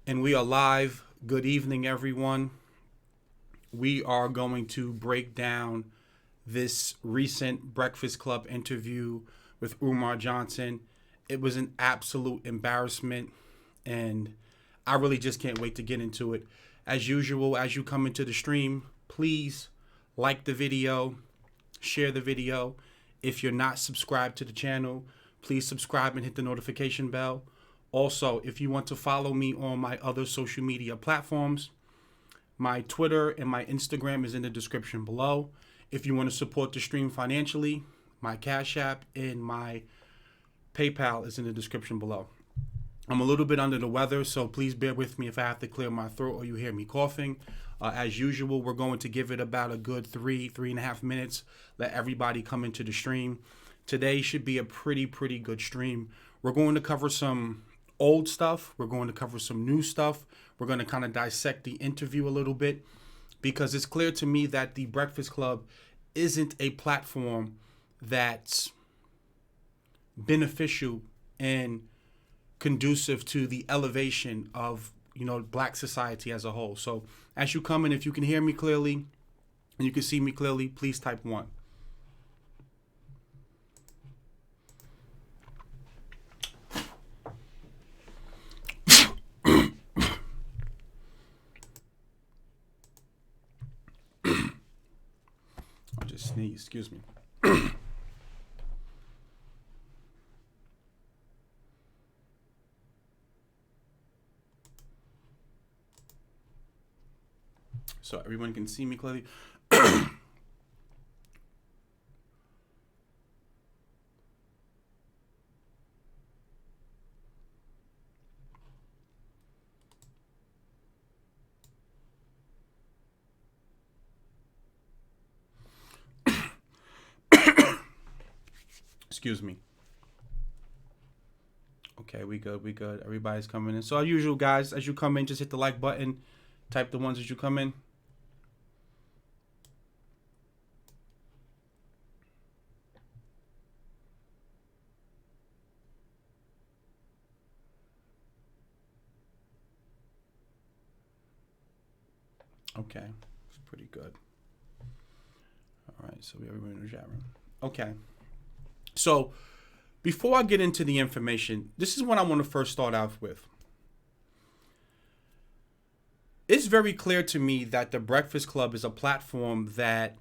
And we are live. Good evening, everyone. We are going to break down this recent Breakfast Club interview with Umar Johnson. It was an absolute embarrassment, and I really just can't wait to get into it. As usual, as you come into the stream, please like the video, share the video. If you're not subscribed to the channel, please subscribe and hit the notification bell. Also, if you want to follow me on my other social media platforms, my Twitter and my Instagram is in the description below. If you want to support the stream financially, my CashApp and my PayPal is in the description below. I'm a little bit under the weather, so please bear with me if I have to clear my throat or you hear me coughing. As usual, we're going to give it about a good 3.5 minutes. Let everybody come into the stream. Today should be a pretty good stream. We're going to cover some old stuff. We're going to cover some new stuff. We're going to kind of dissect the interview a little bit because it's clear to me that the Breakfast Club isn't a platform that's beneficial and conducive to the elevation of, black society as a whole. So as you come in, if you can hear me clearly and you can see me clearly, please type 1. I just sneezed, excuse me. So everyone can see me clearly. Excuse me. Okay, we good. Everybody's coming in. So as usual, guys, as you come in, just hit the like button. Type the ones as you come in. Okay, it's pretty good. All right, so we have everyone in the chat room. Okay, so before I get into the information, this is what I want to first start off with. It's very clear to me that the Breakfast Club is a platform that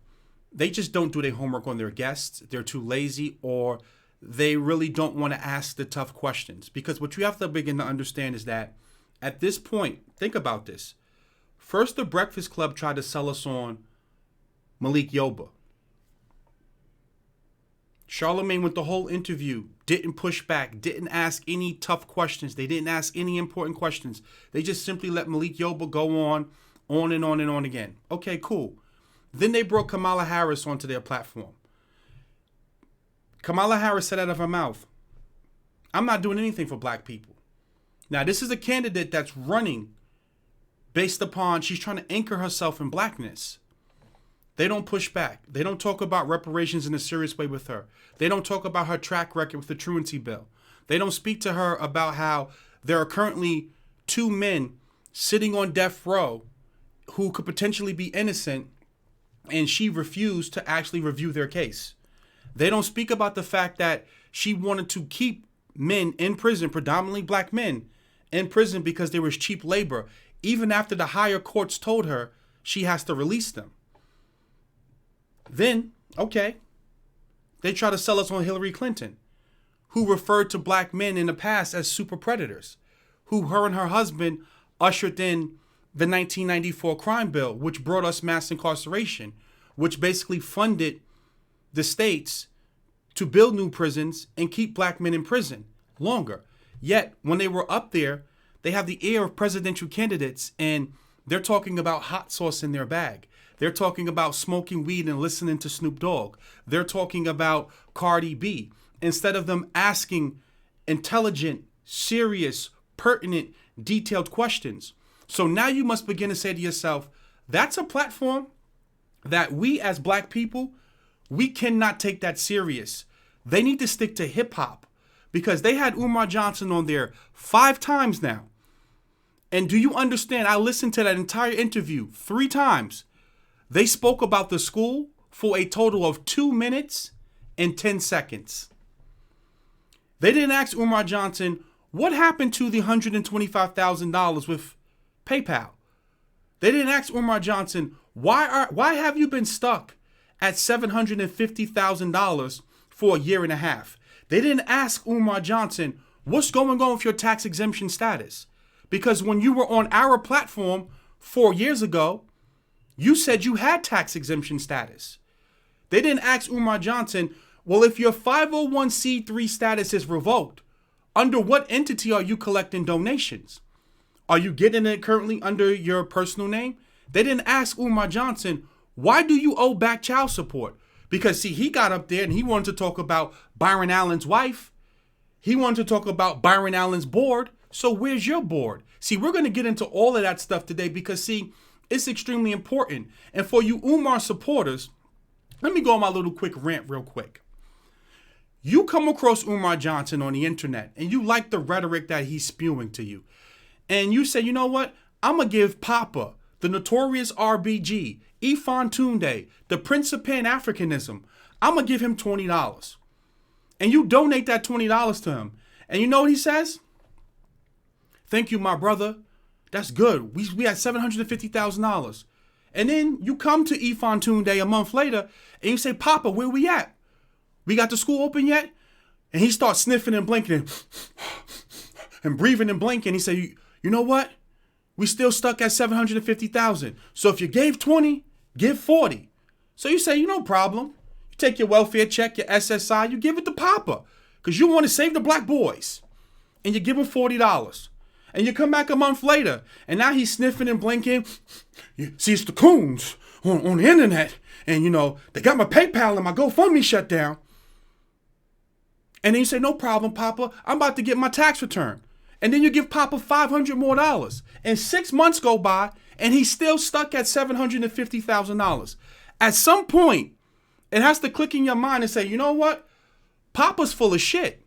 they just don't do their homework on their guests. They're too lazy, or they really don't want to ask the tough questions. Because what you have to begin to understand is that at this point, think about this. First, the Breakfast Club tried to sell us on Malik Yoba. Charlemagne, with the whole interview, didn't push back, didn't ask any tough questions. They didn't ask any important questions. They just simply let Malik Yoba go on and on again. Okay, cool. Then they brought Kamala Harris onto their platform. Kamala Harris said out of her mouth, "I'm not doing anything for black people." Now, this is a candidate that's running based upon she's trying to anchor herself in blackness. They don't push back. They don't talk about reparations in a serious way with her. They don't talk about her track record with the truancy bill. They don't speak to her about how there are currently 2 men sitting on death row who could potentially be innocent, and she refused to actually review their case. They don't speak about the fact that she wanted to keep men in prison, predominantly black men, in prison because there was cheap labor, even after the higher courts told her she has to release them. Then, okay, they try to sell us on Hillary Clinton, who referred to black men in the past as super predators, who her and her husband ushered in the 1994 crime bill, which brought us mass incarceration, which basically funded the states to build new prisons and keep black men in prison longer. Yet, when they were up there, they have the air of presidential candidates, and they're talking about hot sauce in their bag. They're talking about smoking weed and listening to Snoop Dogg. They're talking about Cardi B. Instead of them asking intelligent, serious, pertinent, detailed questions. So now you must begin to say to yourself, that's a platform that we as black people, we cannot take that serious. They need to stick to hip hop because they had Umar Johnson on there 5 times now. And do you understand? I listened to that entire interview 3 times. They spoke about the school for a total of 2 minutes and 10 seconds. They didn't ask Umar Johnson, what happened to the $125,000 with PayPal? They didn't ask Umar Johnson, why have you been stuck at $750,000 for a year and a half? They didn't ask Umar Johnson, what's going on with your tax exemption status? Because when you were on our platform 4 years ago, you said you had tax exemption status. They didn't ask Umar Johnson, well, if your 501c3 status is revoked, under what entity are you collecting donations? Are you getting it currently under your personal name? They didn't ask Umar Johnson, why do you owe back child support? Because, see, he got up there and he wanted to talk about Byron Allen's wife. He wanted to talk about Byron Allen's board. So where's your board? See, we're going to get into all of that stuff today because, see, it's extremely important. And for you Umar supporters, let me go on my little quick rant real quick. You come across Umar Johnson on the internet and you like the rhetoric that he's spewing to you. And you say, you know what? I'm going to give Papa, the notorious RBG, Ifan Tunde, the Prince of Pan-Africanism, I'm going to give him $20. And you donate that $20 to him. And you know what he says? Thank you, my brother. That's good. We had $750,000. And then you come to Ifan Tunde a month later and you say, Papa, where we at? We got the school open yet? And he starts sniffing and blinking and breathing and blinking. He said, you know what? We still stuck at 750,000. So if you gave 20, give 40. So you say, no problem. You take your welfare check, your SSI, you give it to Papa because you want to save the black boys. And you give him $40. And you come back a month later, and now he's sniffing and blinking. You see, it's the coons on the internet. And, they got my PayPal and my GoFundMe shut down. And then you say, no problem, Papa. I'm about to get my tax return. And then you give Papa $500 more. And 6 months go by, and he's still stuck at $750,000. At some point, it has to click in your mind and say, you know what? Papa's full of shit.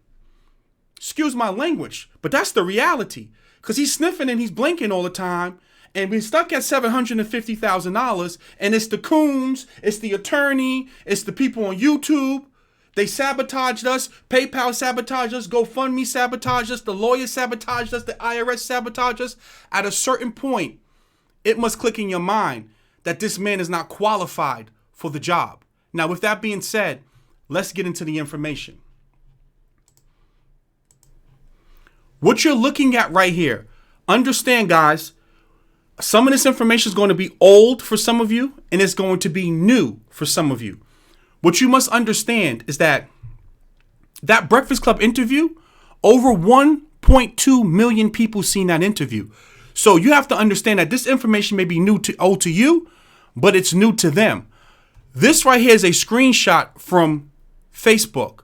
Excuse my language, but that's the reality. Because he's sniffing and he's blinking all the time. And we're stuck at $750,000. And it's the coons, it's the attorney, it's the people on YouTube. They sabotaged us. PayPal sabotaged us. GoFundMe sabotaged us. The lawyer sabotaged us. The IRS sabotaged us. At a certain point, it must click in your mind that this man is not qualified for the job. Now, with that being said, let's get into the information. What you're looking at right here, understand, guys, some of this information is going to be old for some of you, and it's going to be new for some of you. What you must understand is that Breakfast Club interview, over 1.2 million people seen that interview. So you have to understand that this information may be old to you, but it's new to them. This right here is a screenshot from Facebook.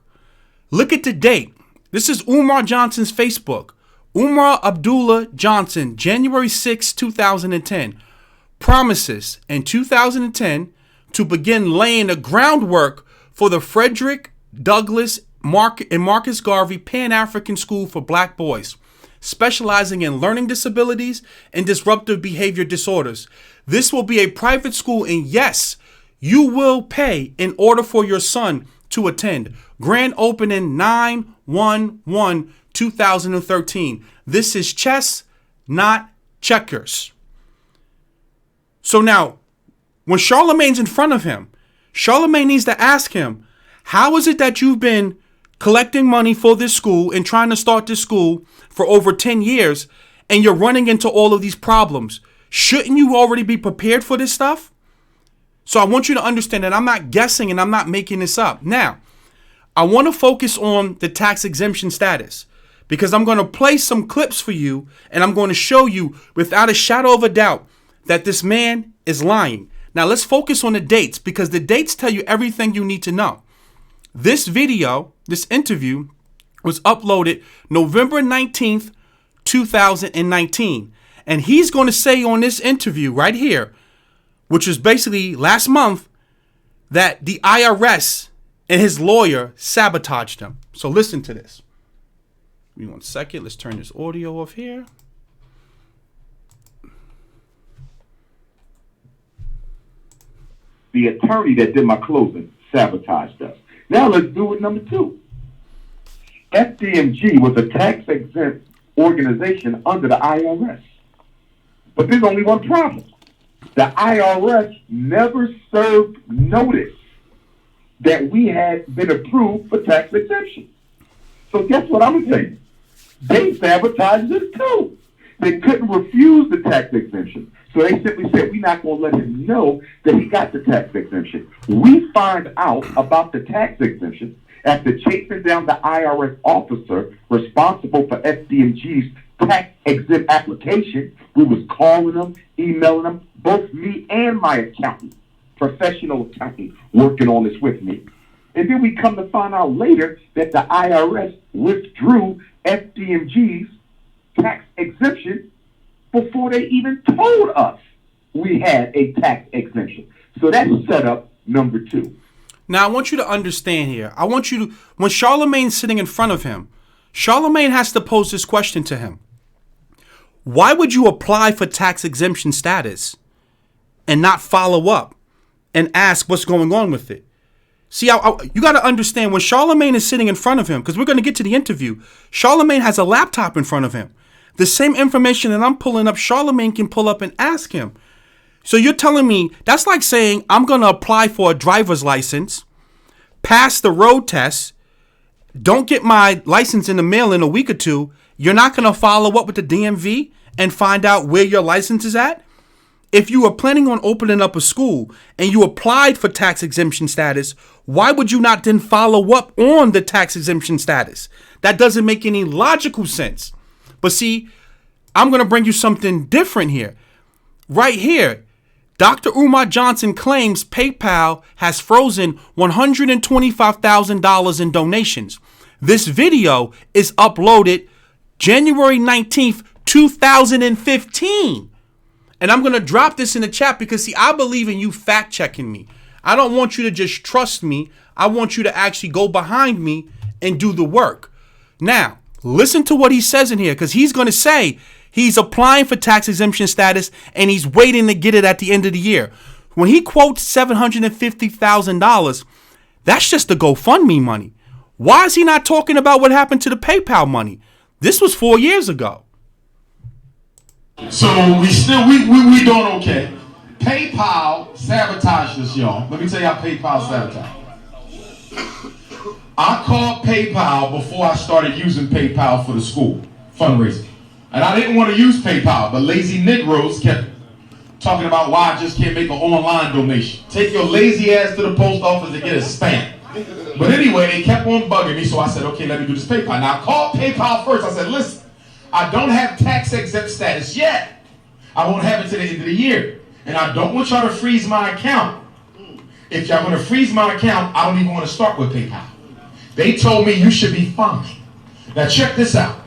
Look at the date. This is Umar Johnson's Facebook. Umar Abdullah Johnson, January 6, 2010. Promises in 2010 to begin laying the groundwork for the Frederick Douglass and Marcus Garvey Pan-African School for Black Boys, specializing in learning disabilities and disruptive behavior disorders. This will be a private school, and yes, you will pay in order for your son to attend. Grand opening 9/1/2013. This is chess, not checkers. So now, when Charlemagne's in front of him, Charlemagne needs to ask him, how is it that you've been collecting money for this school and trying to start this school for over 10 years and you're running into all of these problems? Shouldn't you already be prepared for this stuff? So I want you to understand that I'm not guessing and I'm not making this up. Now, I want to focus on the tax exemption status because I'm going to play some clips for you and I'm going to show you without a shadow of a doubt that this man is lying. Now let's focus on the dates because the dates tell you everything you need to know. This video, this interview, was uploaded November 19th, 2019. And he's going to say on this interview right here, which was basically last month, that the IRS and his lawyer sabotaged him. So listen to this. Give me 1 second. Let's turn this audio off here. the attorney that did my closing sabotaged us. Now let's do it number 2. FDMG was a tax-exempt organization under the IRS. But there's only one problem. The IRS never served notice that we had been approved for tax exemption. So guess what I'm going to tell you? They sabotaged us too. They couldn't refuse the tax exemption. So they simply said, we're not going to let him know that he got the tax exemption. We find out about the tax exemption after chasing down the IRS officer responsible for FDMG's tax exempt application. We was calling them, emailing them, both me and my accountant, professional accountant, working on this with me. And then we come to find out later that the IRS withdrew FDMG's tax exemption before they even told us we had a tax exemption. So that's setup number 2. Now, I want you to understand here. I want you to, when Charlemagne's sitting in front of him, Charlemagne has to pose this question to him. Why would you apply for tax exemption status and not follow up and ask what's going on with it? See, you got to understand, when Charlemagne is sitting in front of him, because we're going to get to the interview, Charlemagne has a laptop in front of him. The same information that I'm pulling up, Charlemagne can pull up and ask him. So you're telling me, that's like saying I'm going to apply for a driver's license, pass the road test, don't get my license in the mail in a week or 2. You're not going to follow up with the DMV and find out where your license is at? If you were planning on opening up a school and you applied for tax exemption status, why would you not then follow up on the tax exemption status? That doesn't make any logical sense. But see, I'm going to bring you something different here. Right here, Dr. Umar Johnson claims PayPal has frozen $125,000 in donations. This video is uploaded January 19th, 2015. And I'm going to drop this in the chat because, see, I believe in you fact checking me. I don't want you to just trust me. I want you to actually go behind me and do the work. Now, listen to what he says in here, because he's going to say he's applying for tax exemption status and he's waiting to get it at the end of the year. When he quotes $750,000, that's just the GoFundMe money. Why is he not talking about what happened to the PayPal money? This was 4 years ago. So we doing okay. PayPal sabotaged us, y'all. Let me tell you how PayPal sabotaged. I called PayPal before I started using PayPal for the school fundraising. And I didn't want to use PayPal, but lazy Negroes kept talking about why I just can't make an online donation. Take your lazy ass to the post office and get a stamp. But anyway, they kept on bugging me, so I said, okay, let me do this PayPal. Now, I called PayPal first. I said, listen, I don't have tax exempt status yet. I won't have it to the end of the year. And I don't want y'all to freeze my account. If y'all want to freeze my account, I don't even want to start with PayPal. They told me you should be fine. Now, check this out.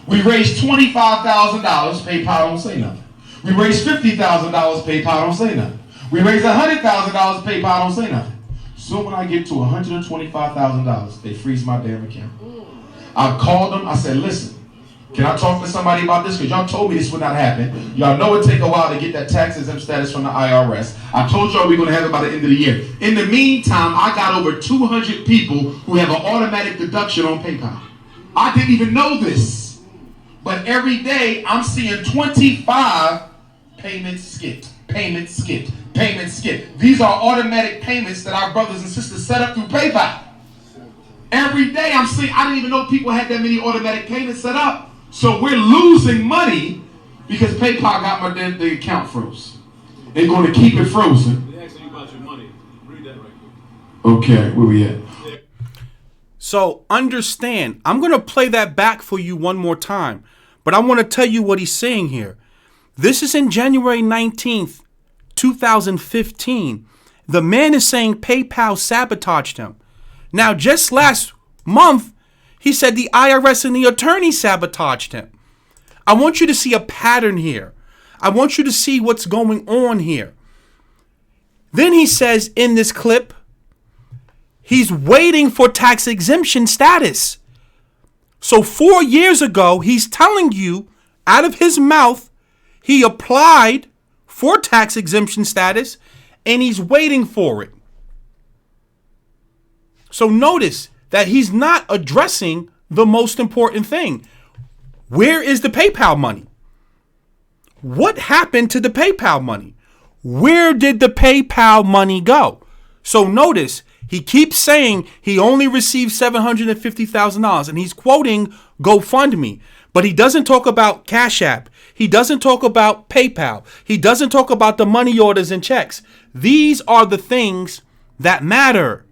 We raised $25,000, PayPal don't say nothing. We raised $50,000, PayPal don't say nothing. We raised $100,000, PayPal don't say nothing. So when I get to $125,000, they freeze my damn account. I called them. I said, listen, can I talk to somebody about this? Because y'all told me this would not happen. Y'all know it take a while to get that tax exempt status from the IRS. I told y'all we're going to have it by the end of the year. In the meantime, I got over 200 people who have an automatic deduction on PayPal. I didn't even know this. But every day, I'm seeing 25 payments skipped, payments skipped, payments skipped. These are automatic payments that our brothers and sisters set up through PayPal. Every day I'm seeing, I didn't even know people had that many automatic payments set up. So we're losing money because PayPal got the account froze. They're going to keep it frozen. They asked you about your money. Read that right quick. Okay, where we at? So understand, I'm going to play that back for you one more time, but I want to tell you what he's saying here. This is in January 19th, 2015. The man is saying PayPal sabotaged him. Now, just last month, he said the IRS and the attorney sabotaged him. I want you to see a pattern here. I want you to see what's going on here. Then he says in this clip, he's waiting for tax exemption status. So 4 years ago, he's telling you out of his mouth, he applied for tax exemption status and he's waiting for it. So notice that he's not addressing the most important thing. Where is the PayPal money? What happened to the PayPal money? Where did the PayPal money go? So notice he keeps saying he only received $750,000 and he's quoting GoFundMe, but he doesn't talk about CashApp. He doesn't talk about PayPal. He doesn't talk about the money orders and checks. These are the things that matter.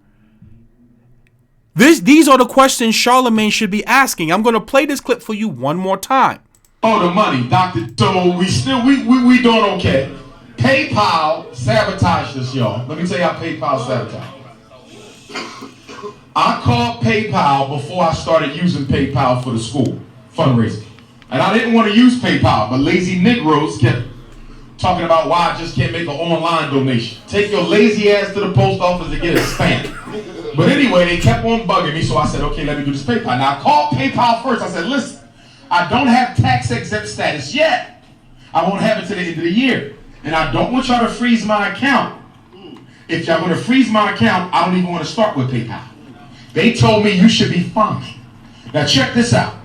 These are the questions Charlemagne should be asking. I'm going to play this clip for you one more time. Oh, the money, Doctor. So we doing okay. PayPal sabotaged us, y'all. Let me tell you how PayPal sabotaged. I called PayPal before I started using PayPal for the school fundraising. And I didn't want to use PayPal, but lazy Negroes kept talking about why I just can't make an online donation. Take your lazy ass to the post office and get a stamp. But anyway, they kept on bugging me, so I said, okay, let me do this PayPal. Now, I called PayPal first. I said, listen, I don't have tax-exempt status yet. I won't have it to the end of the year. And I don't want y'all to freeze my account. If y'all going to freeze my account, I don't even want to start with PayPal. They told me you should be fine. Now, check this out.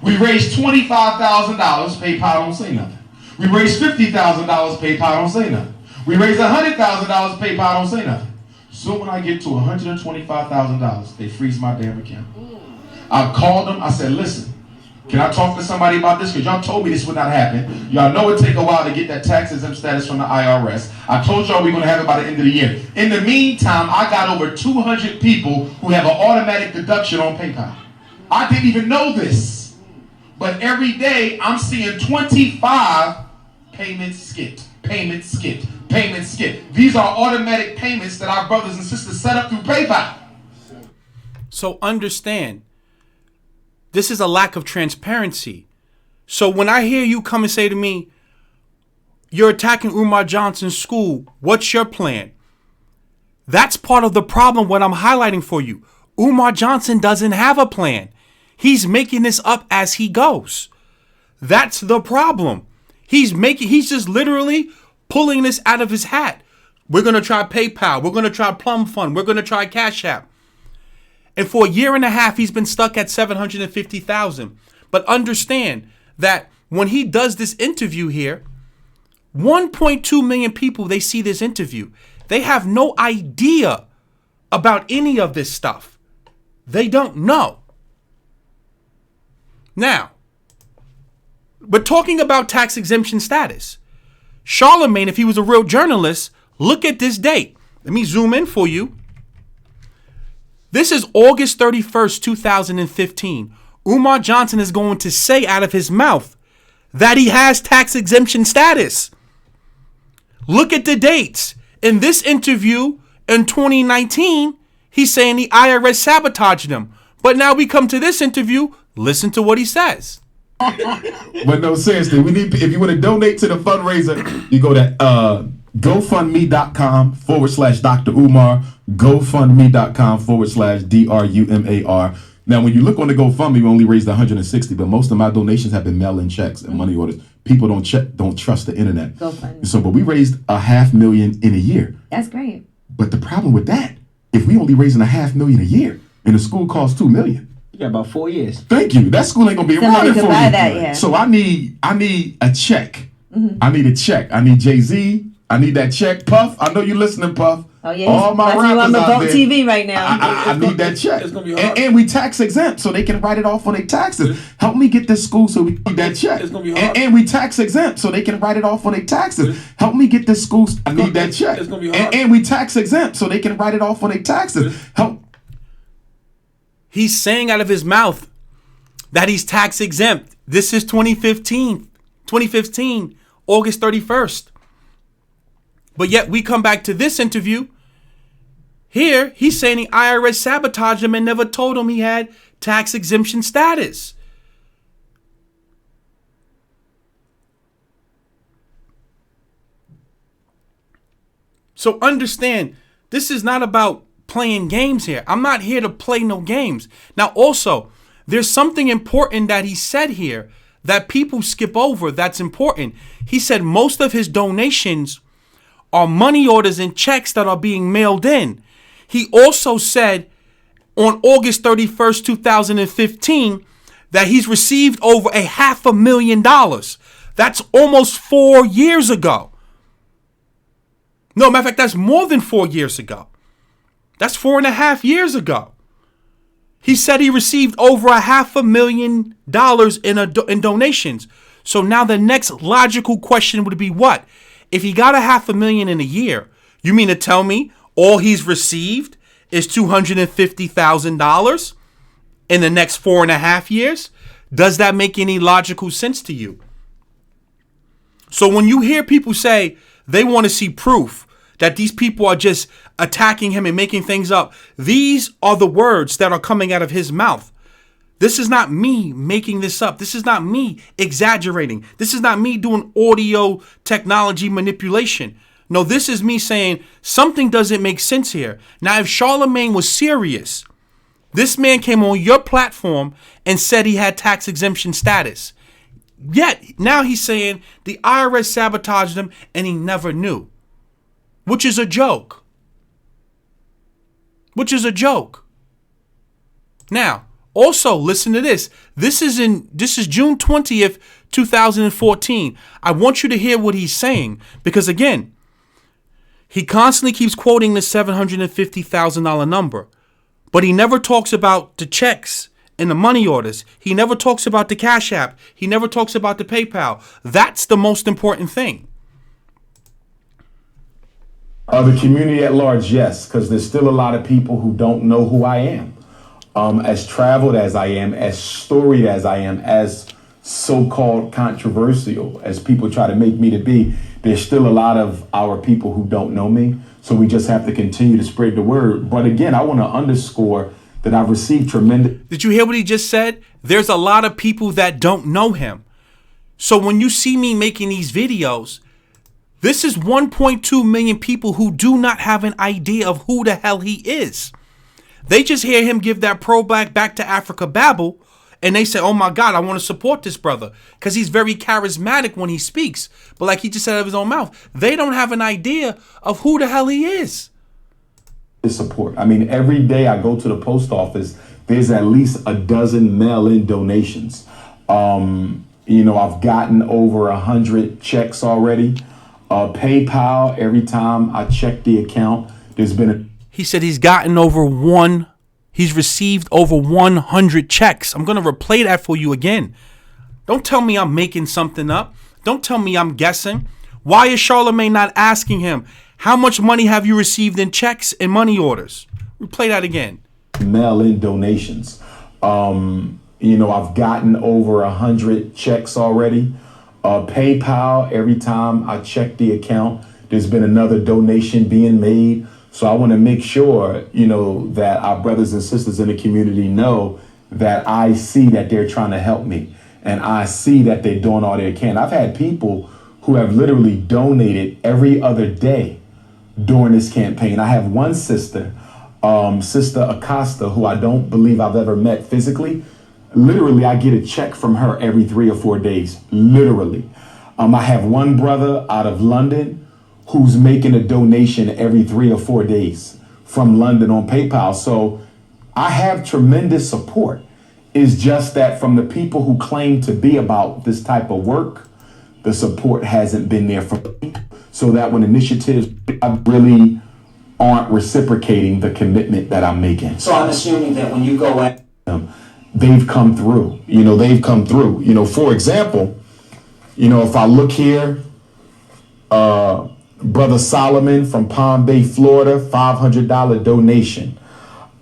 We raised $25,000, PayPal don't say nothing. We raised $50,000, PayPal don't say nothing. We raised $100,000, PayPal don't say nothing. So when I get to $125,000, they freeze my damn account. I called them. I said, listen, can I talk to somebody about this? Because y'all told me this would not happen. Y'all know it take a while to get that tax exempt status from the IRS. I told y'all we're going to have it by the end of the year. In the meantime, I got over 200 people who have an automatic deduction on PayPal. I didn't even know this. But every day, I'm seeing 25 payments skipped, payments skipped, payments skipped. These are automatic payments that our brothers and sisters set up through PayPal. So understand, this is a lack of transparency. So when I hear you come and say to me, you're attacking Umar Johnson's school, what's your plan? That's part of the problem, what I'm highlighting for you. Umar Johnson doesn't have a plan. He's making this up as he goes. That's the problem. He's just literally pulling this out of his hat. We're going to try PayPal. We're going to try Plum Fund. We're going to try CashApp. And for a year and a half, he's been stuck at $750,000. But understand that when he does this interview here, 1.2 million people, they see this interview. They have no idea about any of this stuff. They don't know. Now, we're talking about tax exemption status. Charlemagne, if he was a real journalist, look at this date. Let me zoom in for you. This is August 31st, 2015. Umar Johnson is going to say out of his mouth that he has tax exemption status. Look at the dates. In this interview in 2019, he's saying the IRS sabotaged him. But now we come to this interview, listen to what he says. But no, seriously, we need, if you want to donate to the fundraiser, you go to GoFundMe.com/Dr. Umar, GoFundMe.com/DRUMAR. Now, when you look on the GoFundMe, we only raised 160, but most of my donations have been mail-in checks and money orders. People don't trust the internet. GoFundMe. So, but we raised $500,000 in a year. That's great. But the problem with that, if we only raising $500,000 a year, and the school costs $2 million. You got about 4 years. Thank you. That school ain't gonna be Somebody around in could 4 buy years. that, yeah. So I need a check. Mm-hmm. I need a check. I need Jay-Z. I need that check. Puff, I know you listening, Puff. Oh yeah, all my you rappers on the out Vote there, TV right now. I need that check. It's gonna be hard. And we tax exempt, so they can write it off on their taxes. Help me get this school so we need that check. It's gonna be hard. And we tax exempt, so they can write it off on their taxes. Help me get this school. I need that check. It's gonna be hard. And we tax exempt, so they can write it off on their taxes. Help. He's saying out of his mouth that he's tax exempt. This is 2015, August 31st. But yet we come back to this interview. Here, he's saying the IRS sabotaged him and never told him he had tax exemption status. So understand, this is not about playing games here. I'm not here to play no games. Now also, there's something important that he said here that people skip over that's important. He said most of his donations are money orders and checks that are being mailed in. He also said on August 31st, 2015, that he's received over $500,000. That's almost 4 years ago. No, matter of fact, that's more than 4 years ago. That's 4.5 years ago. He said he received over $500,000 in donations. So now the next logical question would be what? If he got $500,000 in a year, you mean to tell me all he's received is $250,000 in the next 4.5 years? Does that make any logical sense to you? So when you hear people say they want to see proof that these people are just attacking him and making things up, these are the words that are coming out of his mouth. This is not me making this up. This is not me exaggerating. This is not me doing audio technology manipulation. No, this is me saying something doesn't make sense here. Now, if Charlemagne was serious, this man came on your platform and said he had tax exemption status. Yet, now he's saying the IRS sabotaged him and he never knew. Which is a joke. Which is a joke. Now, also listen to this. This is June 20th, 2014. I want you to hear what he's saying because again, he constantly keeps quoting the $750,000 number, but he never talks about the checks and the money orders. He never talks about the Cash App. He never talks about the PayPal. That's the most important thing. The community at large, yes, because there's still a lot of people who don't know who I am. As traveled as I am, as storied as I am, as so-called controversial as people try to make me to be, there's still a lot of our people who don't know me. So we just have to continue to spread the word. But again, I want to underscore that I've received tremendous. Did you hear what he just said? There's a lot of people that don't know him. So when you see me making these videos, this is 1.2 million people who do not have an idea of who the hell he is. They just hear him give that pro back to Africa babble, and they say, oh my God, I want to support this brother because he's very charismatic when he speaks. But like he just said out of his own mouth, they don't have an idea of who the hell he is. Support. I mean, every day I go to the post office, there's at least a dozen mail-in donations. I've gotten over 100 checks already. PayPal, every time I check the account, there's been He said he's received over 100 checks. I'm going to replay that for you again. Don't tell me I'm making something up. Don't tell me I'm guessing. Why is Charlemagne not asking him, how much money have you received in checks and money orders? Replay that again. Mail-in donations. I've gotten over 100 checks already. PayPal, every time I check the account, there's been another donation being made. So I want to make sure, that our brothers and sisters in the community know that I see that they're trying to help me and I see that they're doing all they can. I've had people who have literally donated every other day during this campaign. I have one sister, Sister Acosta, who I don't believe I've ever met physically. Literally, I get a check from her every 3 or 4 days, literally. I have one brother out of London who's making a donation every 3 or 4 days from London on PayPal. So I have tremendous support. It's just that from the people who claim to be about this type of work, the support hasn't been there for me. So that when initiatives really aren't reciprocating the commitment that I'm making. So I'm assuming that when you go at they've come through, for example, if I look here, Brother Solomon from Palm Bay, Florida, $500 donation.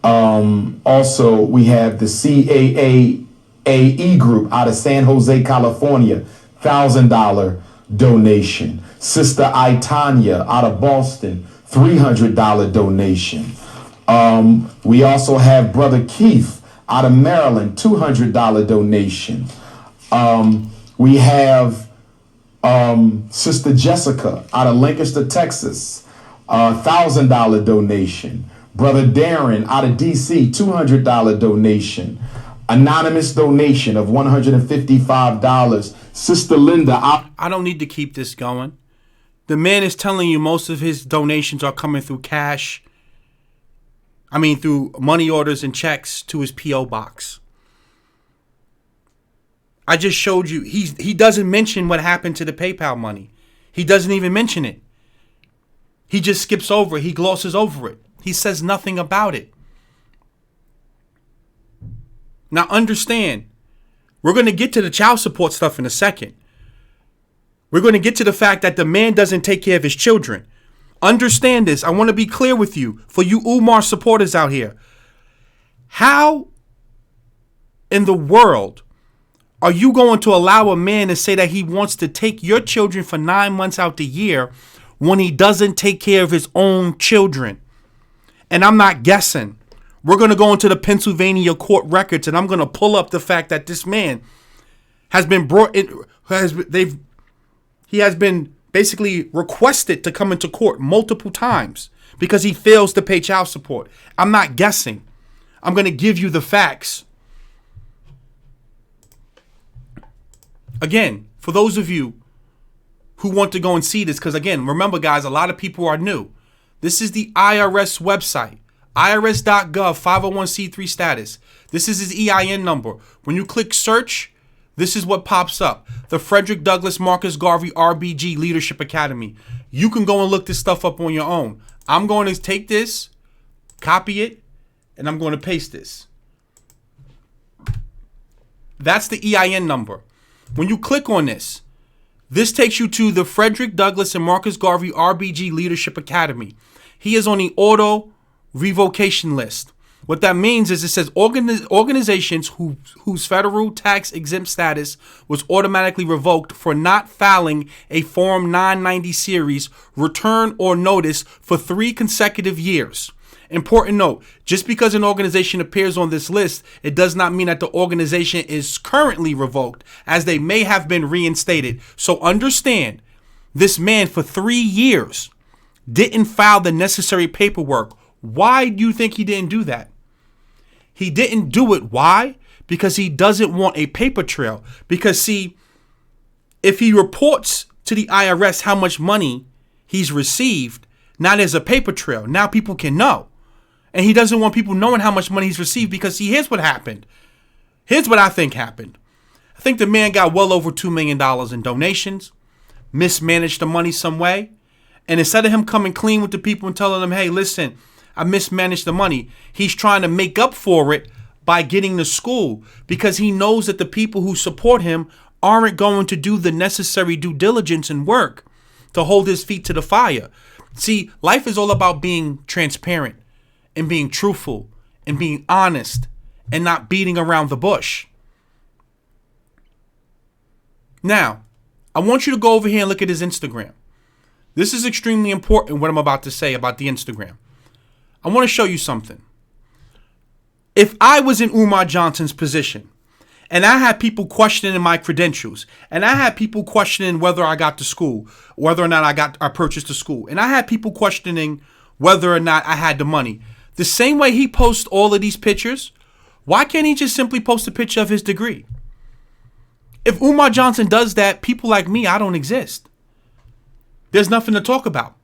Also, we have the CAAE group out of San Jose, California, $1,000 donation. Sister Itanya out of Boston, $300 donation. We also have Brother Keith out of Maryland, $200 donation. We have Sister Jessica out of Lancaster, Texas, $1,000 donation. Brother Darren out of DC, $200 donation. Anonymous donation of $155. Sister Linda. I don't need to keep this going. The man is telling you most of his donations are coming through cash. I mean, through money orders and checks to his P.O. box. I just showed you. He doesn't mention what happened to the PayPal money. He doesn't even mention it. He just skips over it. He glosses over it. He says nothing about it. Now understand, we're going to get to the child support stuff in a second. We're going to get to the fact that the man doesn't take care of his children. Understand this. I want to be clear with you, for you Umar supporters out here. How in the world are you going to allow a man to say that he wants to take your children for 9 months out the year when he doesn't take care of his own children? And I'm not guessing. We're going to go into the Pennsylvania court records, and I'm going to pull up the fact that this man has been brought in, he has been basically requested to come into court multiple times because he fails to pay child support. I'm not guessing. I'm going to give you the facts. Again, for those of you who want to go and see this, because again, remember guys, a lot of people are new. This is the IRS website, irs.gov 501c3 status. This is his EIN number. When you click search, this is what pops up. The Frederick Douglass Marcus Garvey RBG Leadership Academy. You can go and look this stuff up on your own. I'm going to take this, copy it, and I'm going to paste this. That's the EIN number. When you click on this, this takes you to the Frederick Douglass and Marcus Garvey RBG Leadership Academy. He is on the auto revocation list. What that means is it says organizations whose federal tax exempt status was automatically revoked for not filing a Form 990 series return or notice for 3 consecutive years. Important note, just because an organization appears on this list, it does not mean that the organization is currently revoked, as they may have been reinstated. So understand, this man for 3 years didn't file the necessary paperwork. Why do you think he didn't do that? He didn't do it. Why? Because he doesn't want a paper trail. Because see, if he reports to the IRS how much money he's received, now there's a paper trail. Now people can know. And he doesn't want people knowing how much money he's received because, see, here's what happened. Here's what I think happened. I think the man got well over $2 million in donations, mismanaged the money some way, and instead of him coming clean with the people and telling them, hey, listen, I mismanaged the money, he's trying to make up for it by getting to school because he knows that the people who support him aren't going to do the necessary due diligence and work to hold his feet to the fire. See, life is all about being transparent and being truthful and being honest and not beating around the bush. Now, I want you to go over here and look at his Instagram. This is extremely important, what I'm about to say about the Instagram. I want to show you something. If I was in Umar Johnson's position and I had people questioning my credentials and I had people questioning whether I got to school, whether or not I purchased the school, and I had people questioning whether or not I had the money, the same way he posts all of these pictures, why can't he just simply post a picture of his degree? If Umar Johnson does that, people like me, I don't exist. There's nothing to talk about.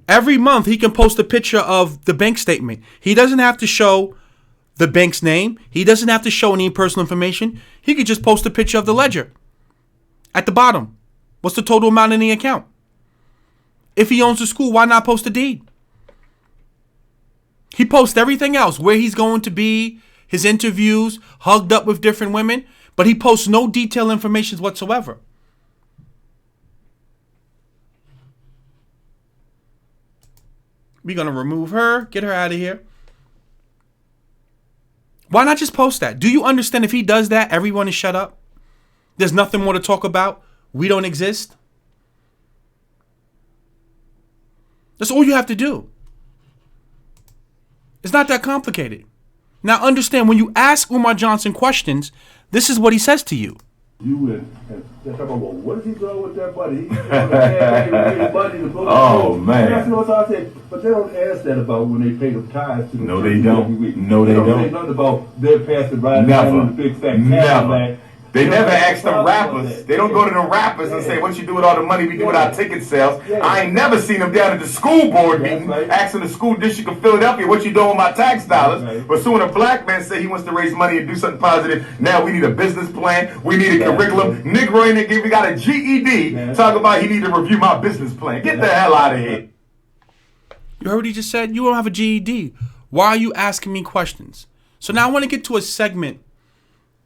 Every month he can post a picture of the bank statement. He doesn't have to show the bank's name. He doesn't have to show any personal information. He could just post a picture of the ledger. At the bottom, what's the total amount in the account? If he owns the school, why not post a deed? He posts everything else, where he's going to be, his interviews, hugged up with different women, but he posts no detailed information whatsoever. We're going to remove her, get her out of here. Why not just post that? Do you understand if he does that, everyone is shut up? There's nothing more to talk about. We don't exist. That's all you have to do. It's not that complicated. Now understand, when you ask Umar Johnson questions, this is what he says to you. You would talk about, well, what is he doing with that money? Oh, man. That's what I said. But they don't ask that about when they pay the tithes to the No, they don't. every week. No, they don't. They nothing about they're passing right Never. now with the big fat Never. Cadillac. They never ask the About rappers. that. They don't go to the rappers and say, what you do with all the money we do with our ticket sales. Yeah. I ain't never seen them down at the school board That's meeting right. asking the school district of Philadelphia, what you doing with my tax dollars. Right. But soon a black man say he wants to raise money and do something positive, now we need a business plan. We need a curriculum. Negro ain't we got a GED. That's Talk about he need to review my business plan. Get the hell out of here. You heard what he just said? You don't have a GED. Why are you asking me questions? So now I want to get to a segment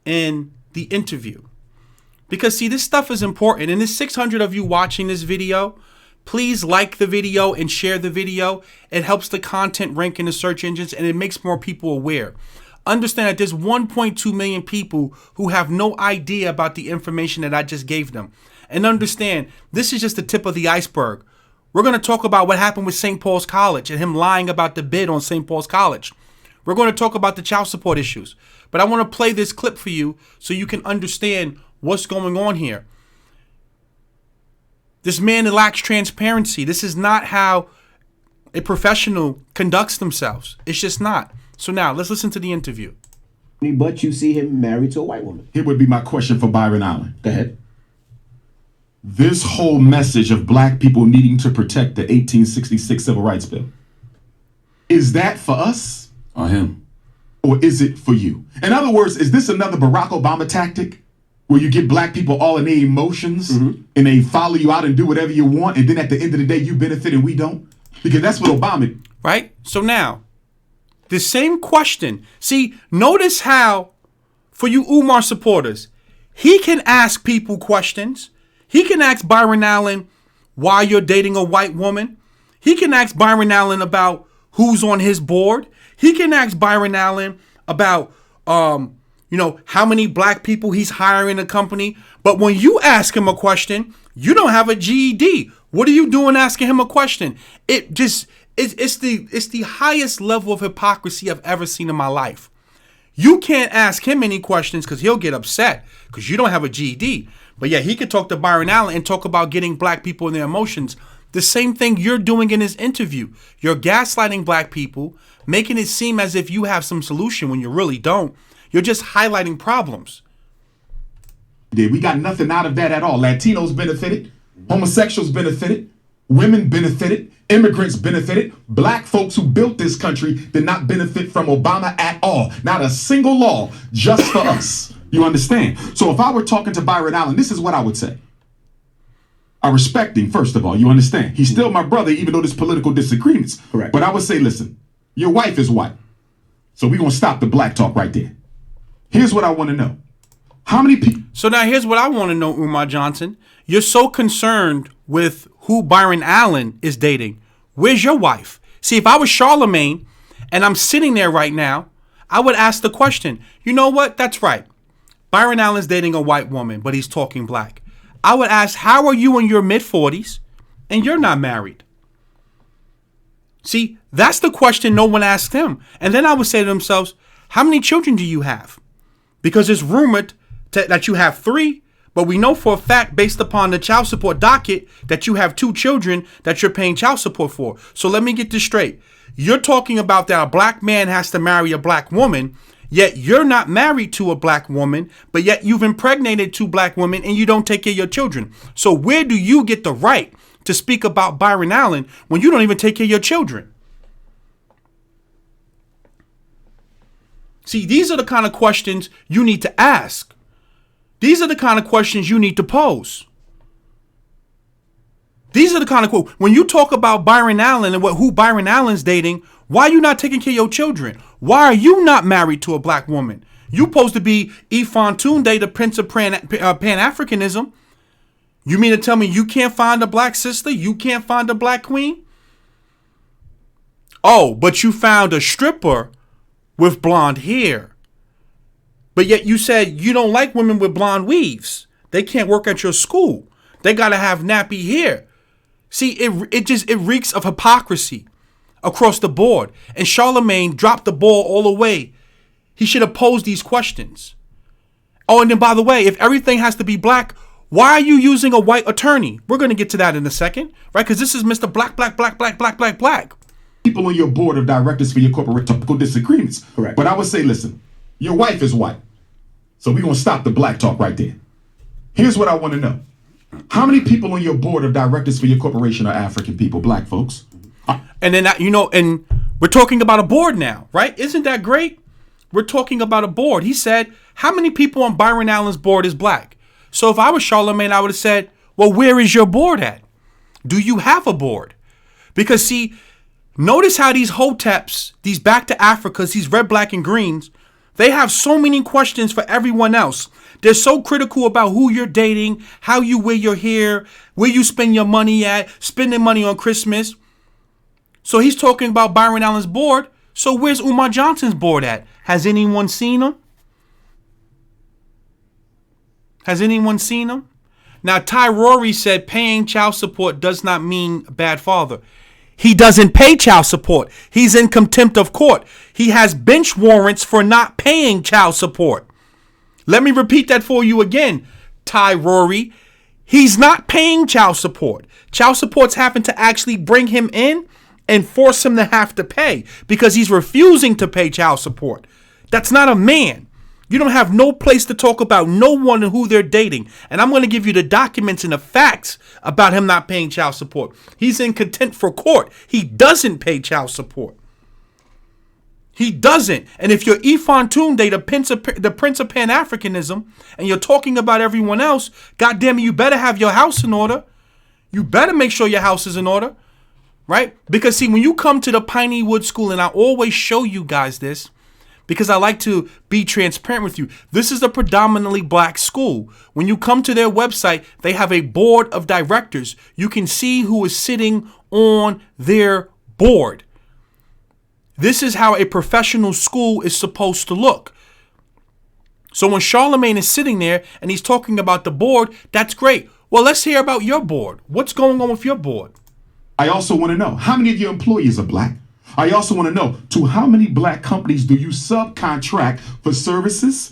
in the interview. Because, see, this stuff is important. And there's 600 of you watching this video. Please like the video and share the video. It helps the content rank in the search engines and it makes more people aware. Understand that there's 1.2 million people who have no idea about the information that I just gave them. And understand, this is just the tip of the iceberg. We're going to talk about what happened with St. Paul's College and him lying about the bid on St. Paul's College. We're going to talk about the child support issues. But I want to play this clip for you so you can understand what's going on here. This man lacks transparency. This is not how a professional conducts themselves. It's just not. So now let's listen to the interview. But you see him married to a white woman. Here would be my question for Byron Allen. Go ahead. This whole message of black people needing to protect the 1866 Civil Rights Bill, is that for us? Or him? Or is it for you? In other words, is this another Barack Obama tactic where you get black people all in their emotions and they follow you out and do whatever you want, and then at the end of the day you benefit and we don't? Because that's what Obama. Right? So now, the same question. See, notice how, for you Umar supporters, he can ask people questions. He can ask Byron Allen why you're dating a white woman. He can ask Byron Allen about who's on his board. He can ask Byron Allen about, how many black people he's hiring in a company. But when you ask him a question, you don't have a GED. What are you doing asking him a question? It's the highest level of hypocrisy I've ever seen in my life. You can't ask him any questions because he'll get upset because you don't have a GED. But yeah, he could talk to Byron Allen and talk about getting black people in their emotions. The same thing you're doing in this interview. You're gaslighting black people, making it seem as if you have some solution when you really don't. You're just highlighting problems. We got nothing out of that at all. Latinos benefited, homosexuals benefited, women benefited, immigrants benefited. Black folks who built this country did not benefit from Obama at all. Not a single law, just for us. You understand? So if I were talking to Byron Allen, this is what I would say. I respect him, first of all. You understand? He's still my brother, even though there's political disagreements. Correct. But I would say, listen, your wife is white. So we're going to stop the black talk right there. Here's what I want to know. How many people... So now here's what I want to know, Umar Johnson. You're so concerned with who Byron Allen is dating. Where's your wife? See, if I was Charlemagne and I'm sitting there right now, I would ask the question, you know what? That's right. Byron Allen's dating a white woman, but he's talking black. I would ask, how are you in your mid-40s and you're not married? See, that's the question no one asked him. And then I would say to themselves, how many children do you have? Because it's rumored that you have 3, but we know for a fact, based upon the child support docket, that you have 2 children that you're paying child support for. So let me get this straight. You're talking about that a black man has to marry a black woman, yet you're not married to a black woman, but yet you've impregnated 2 black women and you don't take care of your children. So where do you get the right to speak about Byron Allen when you don't even take care of your children? See, these are the kind of questions you need to ask. These are the kind of questions you need to pose. These are the kind of when you talk about Byron Allen and who Byron Allen's dating, why are you not taking care of your children? Why are you not married to a black woman? You supposed to be Ifantunde, the Prince of Pan-Africanism. You mean to tell me you can't find a black sister? You can't find a black queen? Oh, but you found a stripper with blonde hair. But yet you said you don't like women with blonde weaves. They can't work at your school. They got to have nappy hair. See, it reeks of hypocrisy across the board. And Charlemagne dropped the ball all the way. He should have posed these questions. Oh, and then by the way, if everything has to be black, why are you using a white attorney? We're going to get to that in a second, right? Because this is Mr. Black, black, black, black, black, black, black. People on your board of directors for your corporate typical disagreements. Correct. But I would say, listen, your wife is white. So we're going to stop the black talk right there. Here's what I want to know. How many people on your board of directors for your corporation are African people, black folks? And then, and we're talking about a board now, right? Isn't that great? We're talking about a board. He said, how many people on Byron Allen's board is black? So if I was Charlamagne, I would have said, well, where is your board at? Do you have a board? Because see, notice how these hoteps, these back to Africas, these red, black, and greens, they have so many questions for everyone else. They're so critical about who you're dating, how you wear your hair, where you spend your money at, spending money on Christmas. So he's talking about Byron Allen's board. So where's Umar Johnson's board at? Has anyone seen him? Has anyone seen him? Now, Ty Rory said paying child support does not mean bad father. He doesn't pay child support. He's in contempt of court. He has bench warrants for not paying child support. Let me repeat that for you again, Ty Rory. He's not paying child support. Child support's having to actually bring him in and force him to have to pay because he's refusing to pay child support. That's not a man. You don't have no place to talk about no one and who they're dating. And I'm going to give you the documents and the facts about him not paying child support. He's in contempt for court. He doesn't pay child support. He doesn't. And if you're Ifontunde, the Prince of Pan-Africanism, and you're talking about everyone else, goddamn it, you better have your house in order. You better make sure your house is in order, right? Because see, when you come to the Piney Wood School, and I always show you guys this, because I like to be transparent with you. This is a predominantly black school. When you come to their website, they have a board of directors. You can see who is sitting on their board. This is how a professional school is supposed to look. So when Charlamagne is sitting there and he's talking about the board, that's great. Well, let's hear about your board. What's going on with your board? I also want to know how many of your employees are black. I also want to know to how many black companies do you subcontract for services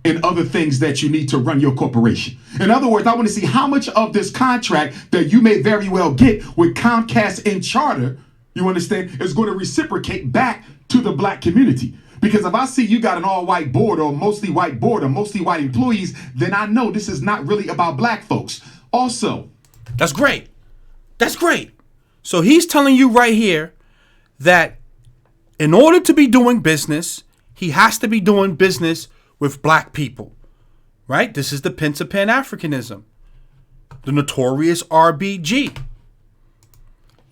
and other things that you need to run your corporation. In other words, I want to see how much of this contract that you may very well get with Comcast and Charter, you understand, is going to reciprocate back to the black community. Because if I see you got an all-white board or mostly white board or mostly white employees, then I know this is not really about black folks. Also, that's great. That's great. So he's telling you right here that in order to be doing business, he has to be doing business with black people, right? This is the Prince of Pan-Africanism, the notorious RBG.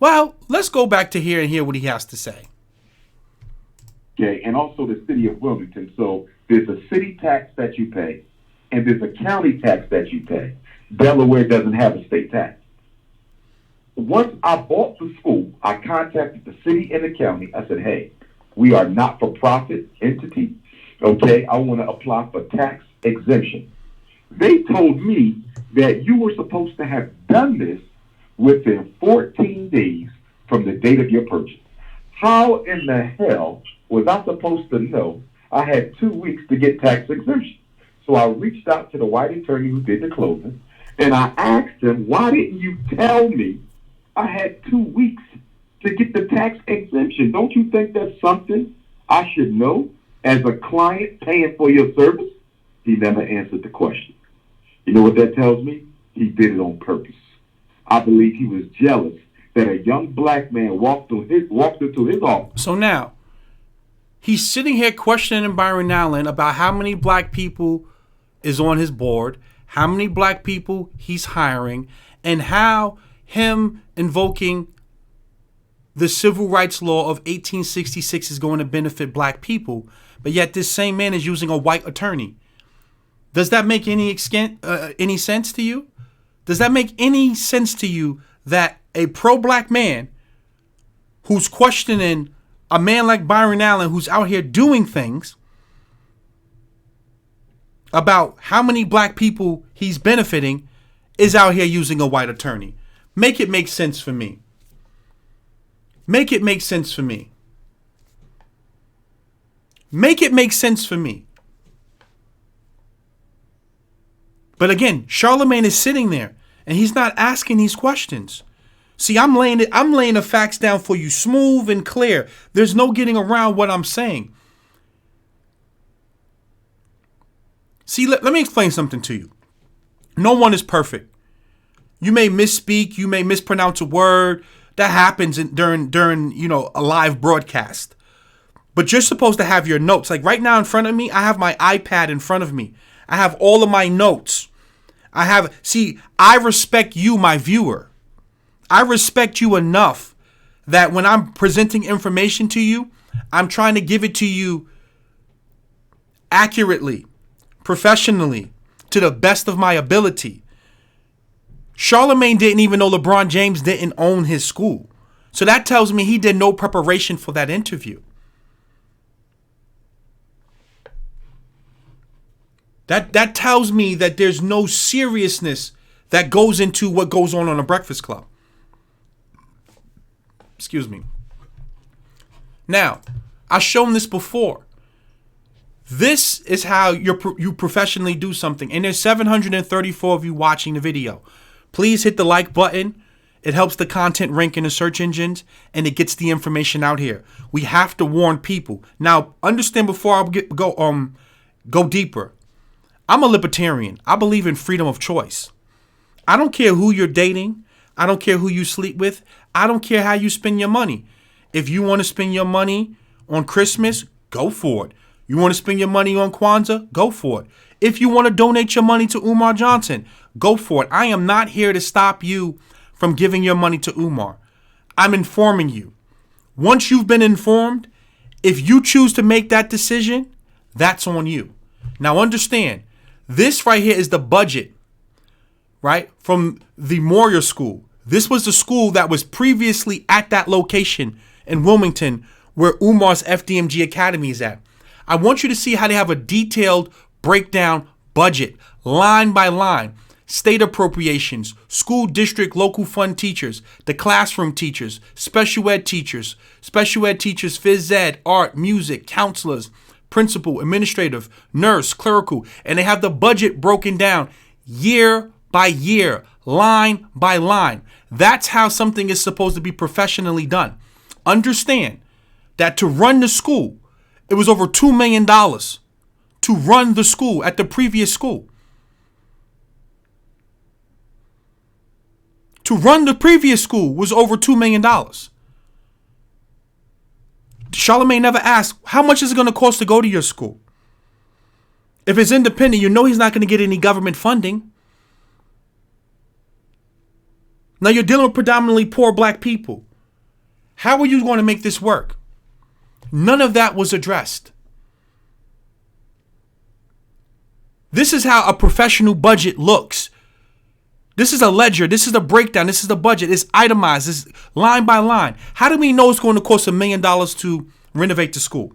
Well, let's go back to here and hear what he has to say. Okay, and also the city of Wilmington. So there's a city tax that you pay, and there's a county tax that you pay. Delaware doesn't have a state tax. Once I bought the school, I contacted the city and the county. I said, hey, we are not-for-profit entity. Okay, I want to apply for tax exemption. They told me that you were supposed to have done this within 14 days from the date of your purchase. How in the hell was I supposed to know I had 2 weeks to get tax exemption? So I reached out to the white attorney who did the closing, and I asked him, why didn't you tell me I had 2 weeks to get the tax exemption? Don't you think that's something I should know as a client paying for your service? He never answered the question. You know what that tells me? He did it on purpose. I believe he was jealous that a young black man walked into his office. So now, he's sitting here questioning Byron Allen about how many black people is on his board, how many black people he's hiring, and how him invoking the civil rights law of 1866 is going to benefit black people, but yet this same man is using a white attorney. Does that make any sense to you? Does that make any sense to you that a pro-black man who's questioning a man like Byron Allen who's out here doing things about how many black people he's benefiting is out here using a white attorney? Make it make sense for me. Make it make sense for me. Make it make sense for me. But again, Charlamagne is sitting there and he's not asking these questions. See, I'm laying the facts down for you smooth and clear. There's no getting around what I'm saying. See, let me explain something to you. No one is perfect. You may misspeak. You may mispronounce a word. That happens during a live broadcast. But you're supposed to have your notes. Like right now in front of me, I have my iPad in front of me. I have all of my notes. I respect you, my viewer. I respect you enough that when I'm presenting information to you, I'm trying to give it to you accurately, professionally, to the best of my ability. Charlemagne didn't even know LeBron James didn't own his school. So that tells me he did no preparation for that interview. That tells me that there's no seriousness that goes into what goes on a Breakfast Club. Excuse me. Now, I've shown this before. This is how you professionally do something. And there's 734 of you watching the video. Please hit the like button. It helps the content rank in the search engines, and it gets the information out here. We have to warn people. Now, understand before I go deeper. I'm a libertarian. I believe in freedom of choice. I don't care who you're dating. I don't care who you sleep with. I don't care how you spend your money. If you want to spend your money on Christmas, go for it. You want to spend your money on Kwanzaa? Go for it. If you want to donate your money to Umar Johnson, go for it. I am not here to stop you from giving your money to Umar. I'm informing you. Once you've been informed, if you choose to make that decision, that's on you. Now understand, this right here is the budget, right, from the Moyer School. This was the school that was previously at that location in Wilmington where Umar's FDMG Academy is at. I want you to see how they have a detailed breakdown budget, line by line, state appropriations, school district local fund teachers, the classroom teachers, special ed teachers, phys ed, art, music, counselors, principal, administrative, nurse, clerical, and they have the budget broken down year by year, line by line. That's how something is supposed to be professionally done. Understand that to run the school, it was over $2 million to run the school at the previous school. To run the previous school was over $2 million. Charlemagne never asked, how much is it going to cost to go to your school? If it's independent, you know he's not going to get any government funding. Now you're dealing with predominantly poor black people. How are you going to make this work? None of that was addressed. This is how a professional budget looks. This is a ledger. This is a breakdown. This is the budget. It's itemized. It's line by line. How do we know it's going to cost $1 million to renovate the school?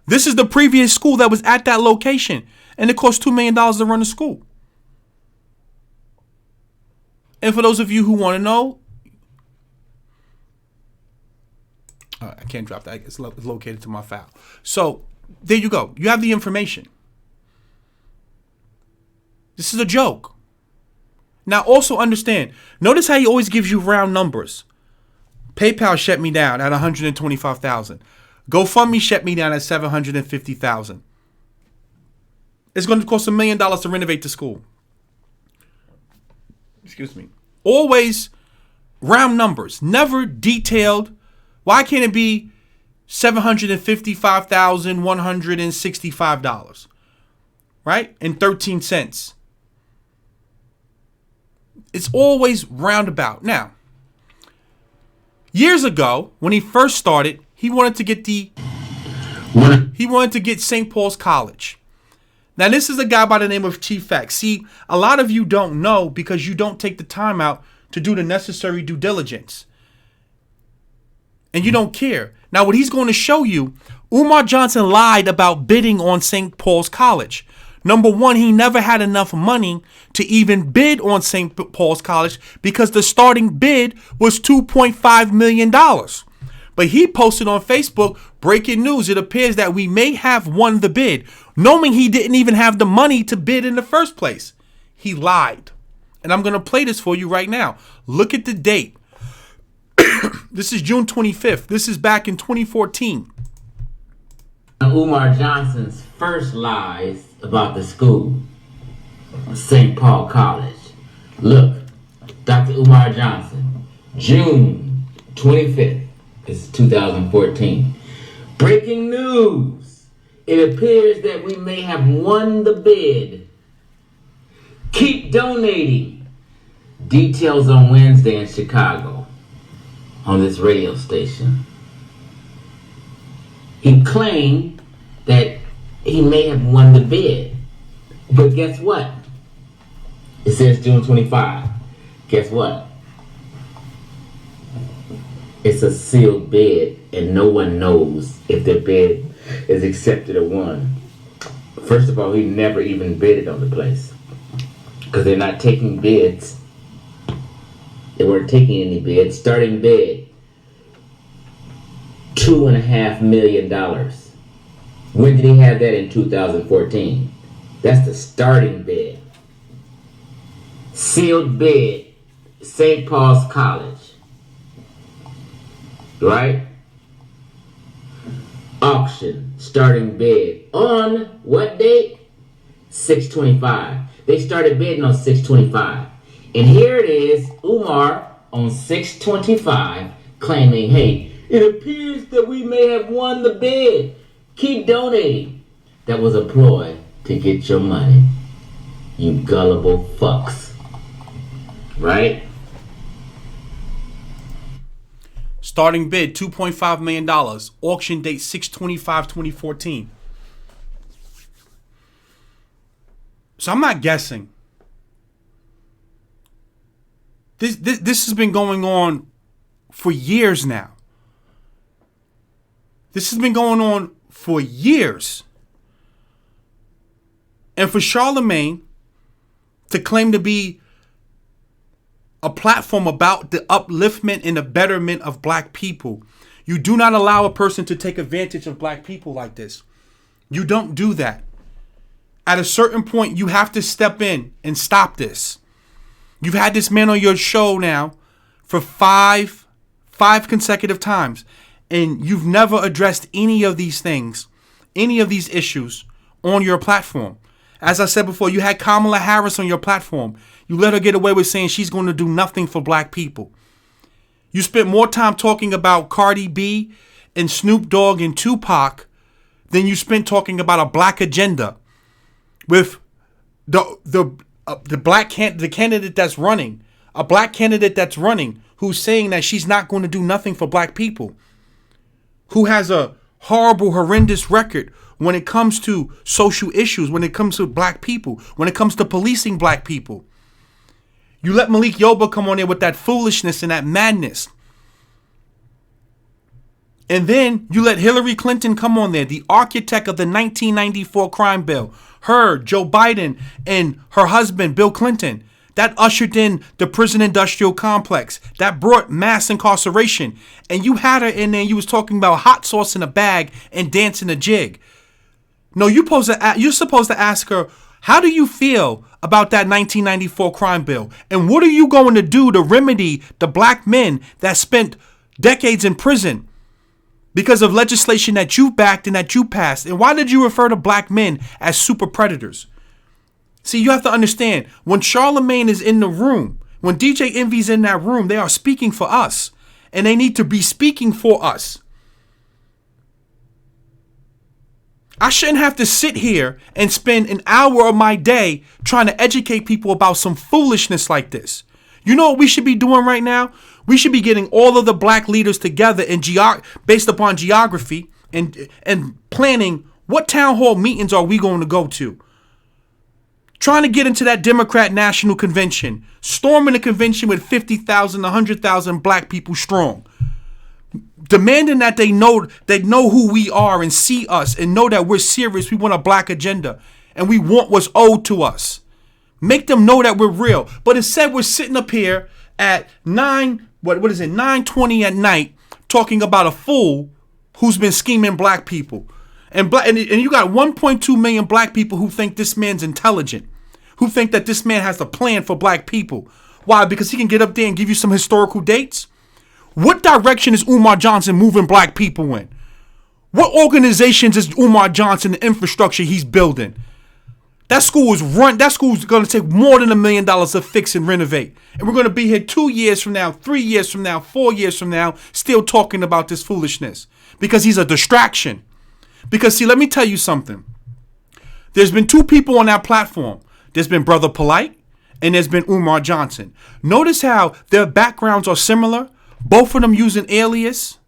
This is the previous school that was at that location, and it cost $2 million to run the school. And for those of you who want to know, I can't drop that. It's located to my file. So there you go. You have the information. This is a joke. Now also understand, notice how he always gives you round numbers. PayPal shut me down at $125,000. GoFundMe shut me down at $750,000. It's going to cost $1 million to renovate the school. Excuse me. Always round numbers, never detailed. Why can't it be $755,165? Right? And 13 cents. It's always roundabout. Now, years ago, when he first started, he wanted to get St. Paul's College. Now, this is a guy by the name of Chief Facts. See, a lot of you don't know because you don't take the time out to do the necessary due diligence. And you don't care. Now, what he's going to show you, Umar Johnson lied about bidding on St. Paul's College. Number one, he never had enough money to even bid on St. Paul's College because the starting bid was $2.5 million. But he posted on Facebook, breaking news, it appears that we may have won the bid, knowing he didn't even have the money to bid in the first place. He lied. And I'm going to play this for you right now. Look at the date. This is June 25th. This is back in 2014. Umar Johnson's first lies about the school, St. Paul College. Look, Dr. Umar Johnson, June 25th, it's 2014. Breaking news. It appears that we may have won the bid. Keep donating. Details on Wednesday in Chicago on this radio station. He claimed that he may have won the bid. But guess what? It says June 25. Guess what? It's a sealed bid and no one knows if their bid is accepted or won. First of all, he never even bidded on the place because they're not taking bids. They weren't taking any bids. Starting bid, $2.5 million. When did he have that? In 2014. That's the starting bid. Sealed bid, St. Paul's College. Right? Auction, starting bid. On what date? 6/25. They started bidding on 6/25. And here it is, Umar on 6/25 claiming, hey, it appears that we may have won the bid. Keep donating. That was a ploy to get your money. You gullible fucks. Right? Starting bid, $2.5 million. Auction date, 6/25/2014. So I'm not guessing. This has been going on for years now. This has been going on for years. And for Charlemagne to claim to be a platform about the upliftment and the betterment of black people, you do not allow a person to take advantage of black people like this. You don't do that. At a certain point, you have to step in and stop this. You've had this man on your show now for five consecutive times, and you've never addressed any of these things, any of these issues on your platform. As I said before, you had Kamala Harris on your platform. You let her get away with saying she's going to do nothing for black people. You spent more time talking about Cardi B and Snoop Dogg and Tupac than you spent talking about a black agenda with the candidate that's running, a black candidate that's running, who's saying that she's not going to do nothing for black people, who has a horrible, horrendous record when it comes to social issues, when it comes to black people, when it comes to policing black people. You let Malik Yoba come on there with that foolishness and that madness. And then you let Hillary Clinton come on there, the architect of the 1994 crime bill. Her, Joe Biden, and her husband, Bill Clinton. That ushered in the prison industrial complex. That brought mass incarceration. And you had her in there, you was talking about hot sauce in a bag and dancing a jig. No, you're supposed to ask her, how do you feel about that 1994 crime bill? And what are you going to do to remedy the black men that spent decades in prison because of legislation that you backed and that you passed? And why did you refer to black men as super predators? See, you have to understand, when Charlemagne is in the room, when DJ Envy's in that room, they are speaking for us. And they need to be speaking for us. I shouldn't have to sit here and spend an hour of my day trying to educate people about some foolishness like this. You know what we should be doing right now? We should be getting all of the black leaders together and based upon geography and planning what town hall meetings are we going to go to. Trying to get into that Democrat National Convention, storming the convention with 50,000, 100,000 black people strong. Demanding that they know who we are and see us and know that we're serious. We want a black agenda and we want what's owed to us. Make them know that we're real. But instead, we're sitting up here at 9:20 at night talking about a fool who's been scheming black people. And you got 1.2 million black people who think this man's intelligent, who think that this man has a plan for black people. Why? Because he can get up there and give you some historical dates. What direction is Umar Johnson moving black people in? What organizations is Umar Johnson, the infrastructure he's building? That school is going to take more than $1 million to fix and renovate. And we're going to be here 2 years from now, 3 years from now, 4 years from now, still talking about this foolishness because he's a distraction. Because see, let me tell you something. There's been two people on that platform. There's been Brother Polite and there's been Umar Johnson. Notice how their backgrounds are similar. Both of them using alias.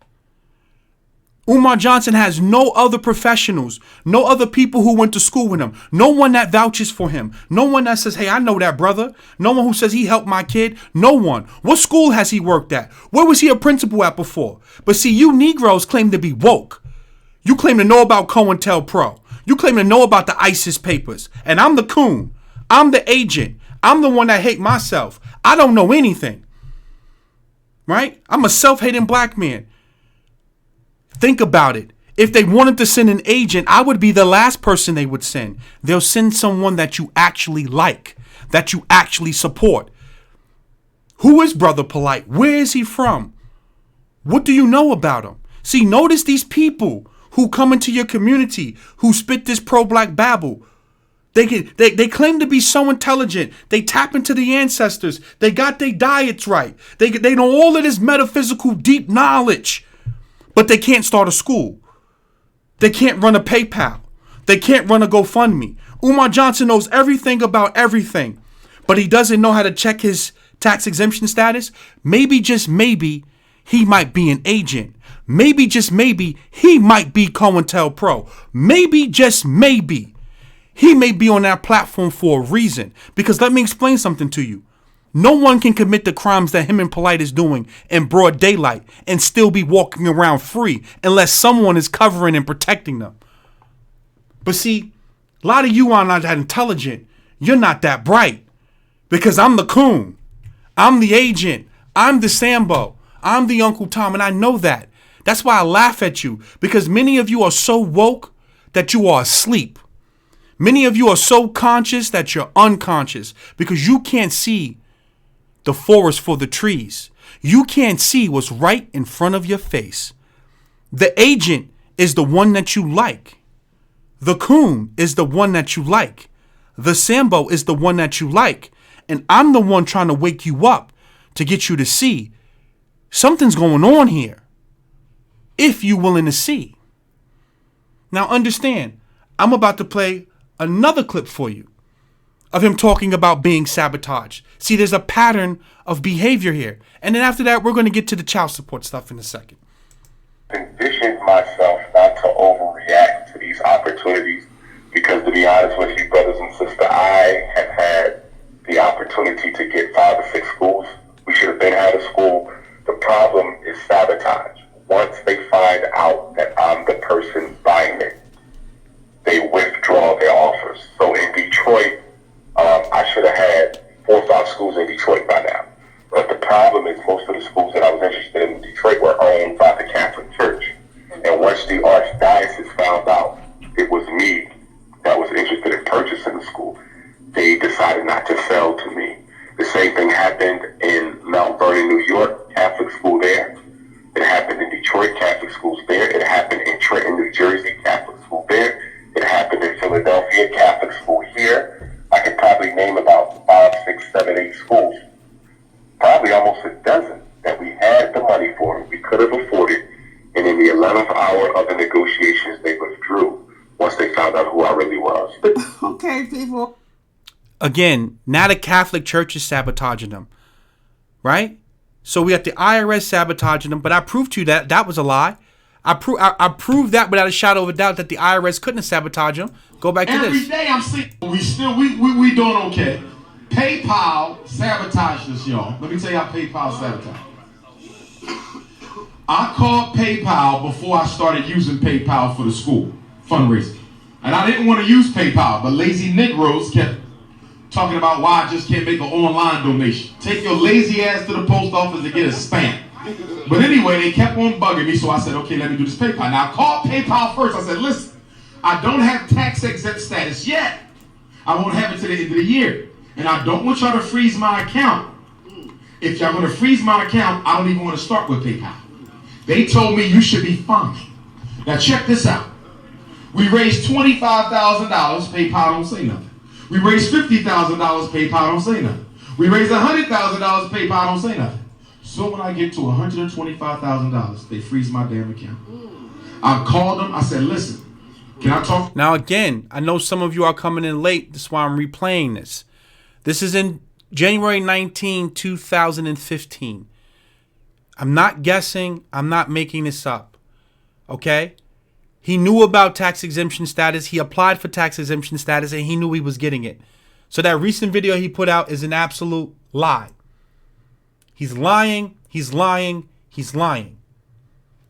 Umar Johnson has no other professionals, no other people who went to school with him, no one that vouches for him, no one that says, hey, I know that brother, no one who says he helped my kid, no one. What school has he worked at? Where was he a principal at before? But see, you Negroes claim to be woke. You claim to know about COINTELPRO. You claim to know about the ISIS papers. And I'm the coon. I'm the agent. I'm the one that hate myself. I don't know anything. Right? I'm a self-hating black man. Think about it. If they wanted to send an agent, I would be the last person they would send. They'll send someone that you actually like, that you actually support. Who is Brother Polite? Where is he from? What do you know about him? See, notice these people who come into your community, who spit this pro-black babble. They claim to be so intelligent. They tap into the ancestors. They got their diets right. They know all of this metaphysical deep knowledge. But they can't start a school. They can't run a PayPal. They can't run a GoFundMe. Umar Johnson knows everything about everything, but he doesn't know how to check his tax exemption status. Maybe, just maybe, he might be an agent. Maybe, just maybe, he might be COINTELPRO. Maybe, just maybe, he may be on that platform for a reason. Because let me explain something to you. No one can commit the crimes that him and Polite is doing in broad daylight and still be walking around free unless someone is covering and protecting them. But see, a lot of you are not that intelligent. You're not that bright because I'm the coon. I'm the agent. I'm the Sambo. I'm the Uncle Tom, and I know that. That's why I laugh at you, because many of you are so woke that you are asleep. Many of you are so conscious that you're unconscious because you can't see the forest for the trees. You can't see what's right in front of your face. The agent is the one that you like. The coon is the one that you like. The Sambo is the one that you like. And I'm the one trying to wake you up to get you to see something's going on here. If you're willing to see. Now understand, I'm about to play another clip for you of him talking about being sabotaged. See, there's a pattern of behavior here. And then after that, we're going to get to the child support stuff in a second. Conditioned myself not to overreact to these opportunities because, to be honest with you, brothers and sisters, I have had the opportunity to get 5 or 6 schools. We should have been out of school. The problem is sabotage. Once they find out that I'm the person buying it, they withdraw their offers. So in Detroit, I should have had 4 or 5 schools in Detroit by now. But the problem is most of the schools that I was interested in Detroit were owned by the Catholic Church. And once the Archdiocese found out it was me that was interested in purchasing the school, they decided not to sell to me. The same thing happened in Mount Vernon, New York, Catholic school there. It happened in Detroit, Catholic schools there. It happened in Trenton, New Jersey, Catholic school there. It happened in Philadelphia, Catholic school here. I could probably name about 5, 6, 7, 8 schools. Probably almost a dozen that we had the money for, we could have afforded, and in the 11th hour of the negotiations, they withdrew once they found out who I really was. Okay, people. Again, now the Catholic Church is sabotaging them, right? So we got the IRS sabotaging them, but I proved to you that that was a lie. I proved that without a shadow of a doubt that the IRS couldn't sabotage them. Go back to this. Every day I'm seeing we doing okay. PayPal sabotaged us, y'all. Let me tell you how PayPal sabotaged. I called PayPal before I started using PayPal for the school fundraising. And I didn't want to use PayPal, but lazy Negroes kept talking about why I just can't make an online donation. Take your lazy ass to the post office and get a stamp. But anyway, they kept on bugging me, so I said, okay, let me do this PayPal. Now, I called PayPal first. I said, listen, I don't have tax exempt status yet. I won't have it to the end of the year. And I don't want y'all to freeze my account. If y'all going to freeze my account, I don't even want to start with PayPal. They told me you should be fine. Now, check this out. We raised $25,000. PayPal don't say nothing. We raised $50,000 PayPal, don't say nothing. We raised $100,000 PayPal, don't say nothing. So when I get to $125,000, they freeze my damn account. I called them, I said, listen, can I talk? Now again, I know some of you are coming in late. That's why I'm replaying this. This is in January 19, 2015. I'm not guessing. I'm not making this up. Okay? He knew about tax exemption status. He applied for tax exemption status and he knew he was getting it. So that recent video he put out is an absolute lie. He's lying. He's lying. He's lying.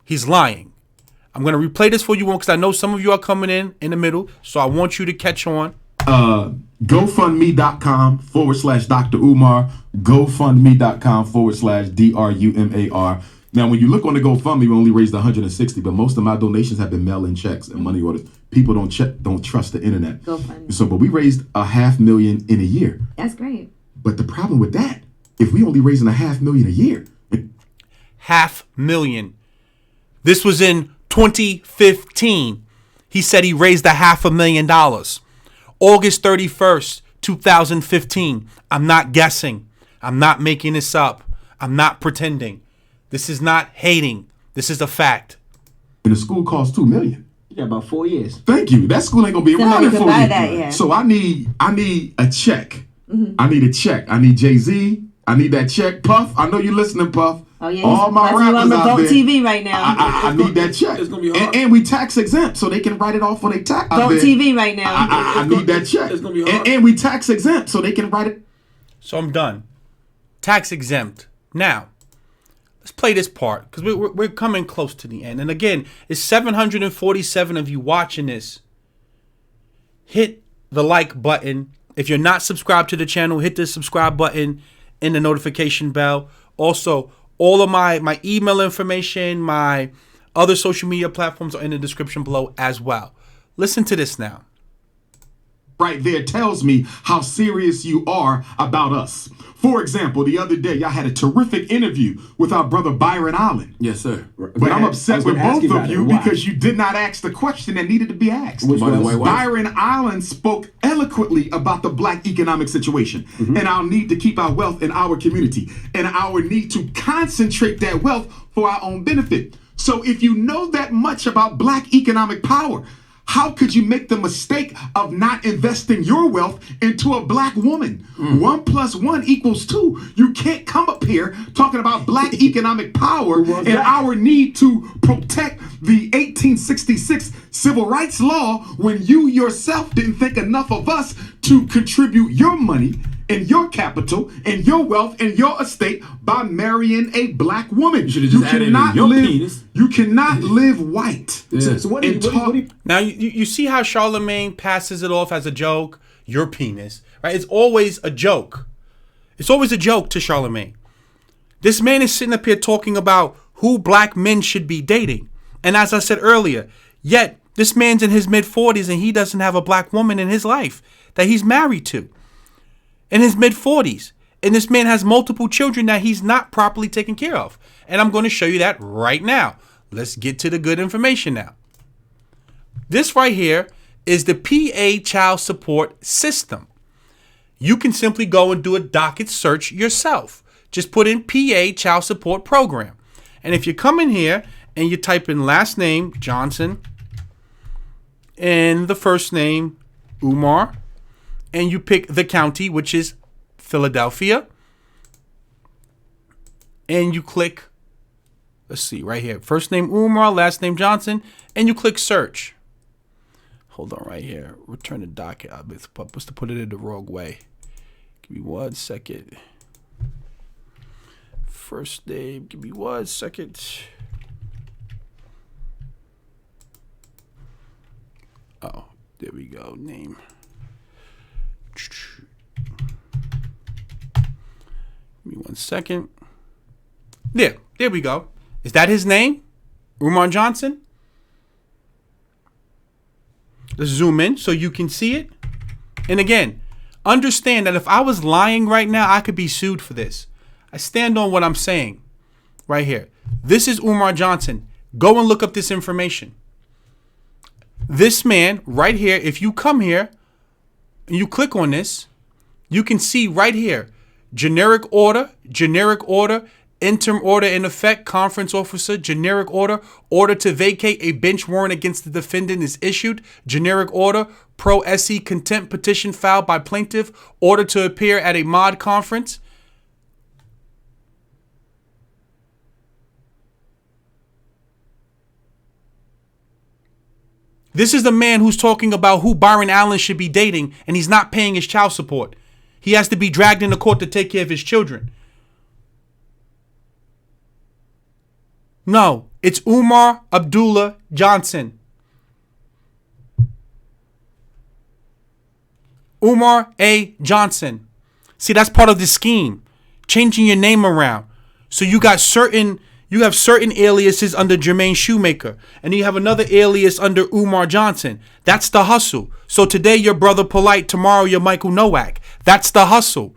He's lying. I'm going to replay this for you because I know some of you are coming in the middle. So I want you to catch on. GoFundMe.com/Dr. Umar. GoFundMe.com/DRUMAR. Now, when you look on the GoFundMe, we only raised 160, but most of my donations have been mail-in checks and money orders. People don't trust the internet. GoFundMe. So, but we raised $500,000 in a year. That's great. But the problem with that, if we only raising $500,000 a year, $500,000. This was in 2015. He said he raised $500,000. August 31st, 2015. I'm not guessing. I'm not making this up. I'm not pretending. This is not hating. This is a fact. and the school costs $2 million. Yeah, about 4 years. Thank you. That school ain't gonna be around in 4 that, years. yeah. So I need a check. Mm-hmm. I need a check. I need Jay-Z. I need that check. Puff, I know you listening, Puff. Oh yeah, all my rappers out there. TV right now. I need that check. It's gonna be hard. And we tax exempt, so they can write it off on their tax. Vote TV right now. I need that check. It's gonna be hard. And we tax exempt, so they can write it. So I'm done. Tax exempt. Now, let's play this part because we're coming close to the end. And again, it's 747 of you watching this. Hit the like button. If you're not subscribed to the channel, hit the subscribe button and the notification bell. Also, all of my email information, my other social media platforms are in the description below as well. Listen to this now. Right there tells me how serious you are about us. For example, the other day, I had a terrific interview with our brother Byron Allen. Yes, sir. But I'm upset with both of you because you did not ask the question that needed to be asked. Which one? Why? Byron Allen spoke eloquently about the black economic situation and our need to keep our wealth in our community and our need to concentrate that wealth for our own benefit. So if you know that much about black economic power, how could you make the mistake of not investing your wealth into a black woman? 1 + 1 = 2. You can't come up here talking about black economic power and our need to protect the 1866 civil rights law when you yourself didn't think enough of us to contribute your money and your capital and your wealth and your estate by marrying a black woman. You cannot live white. Yeah. So what do you Now, you see how Charlemagne passes it off as a joke? Your penis, right? It's always a joke. It's always a joke to Charlemagne. This man is sitting up here talking about who black men should be dating. And as I said earlier, yet this man's in his mid-40s and he doesn't have a black woman in his life that he's married to. In his mid-40s. And this man has multiple children that he's not properly taken care of. And I'm going to show you that right now. Let's get to the good information now. This right here is the PA child support system. You can simply go and do a docket search yourself. Just put in PA child support program. And if you come in here and you type in last name, Johnson, and the first name, Umar, and you pick the county, which is Philadelphia, and you click, let's see, right here, first name Umar, last name Johnson, and you click search. Hold on right here. Return the docket. I must have put it in the wrong way. Give me 1 second. First name, give me 1 second. Oh, there we go, name. Give me 1 second. There we go. Is that his name? Umar Johnson? Let's zoom in so you can see it. And again, understand that if I was lying right now, I could be sued for this. I stand on what I'm saying right here. This is Umar Johnson. Go and look up this information. This man right here, if you come here, and you click on this, you can see right here, generic order, interim order in effect, conference officer, generic order to vacate a bench warrant against the defendant is issued, generic order, pro SE contempt petition filed by plaintiff, order to appear at a mod conference. This is the man who's talking about who Byron Allen should be dating, and he's not paying his child support. He has to be dragged into court to take care of his children. No, it's Umar Abdullah Johnson. Umar A. Johnson. See, that's part of the scheme. Changing your name around. So you have certain aliases under Jermaine Shoemaker, and you have another alias under Umar Johnson. That's the hustle. So today you're Brother Polite, tomorrow you're Michael Nowak. That's the hustle.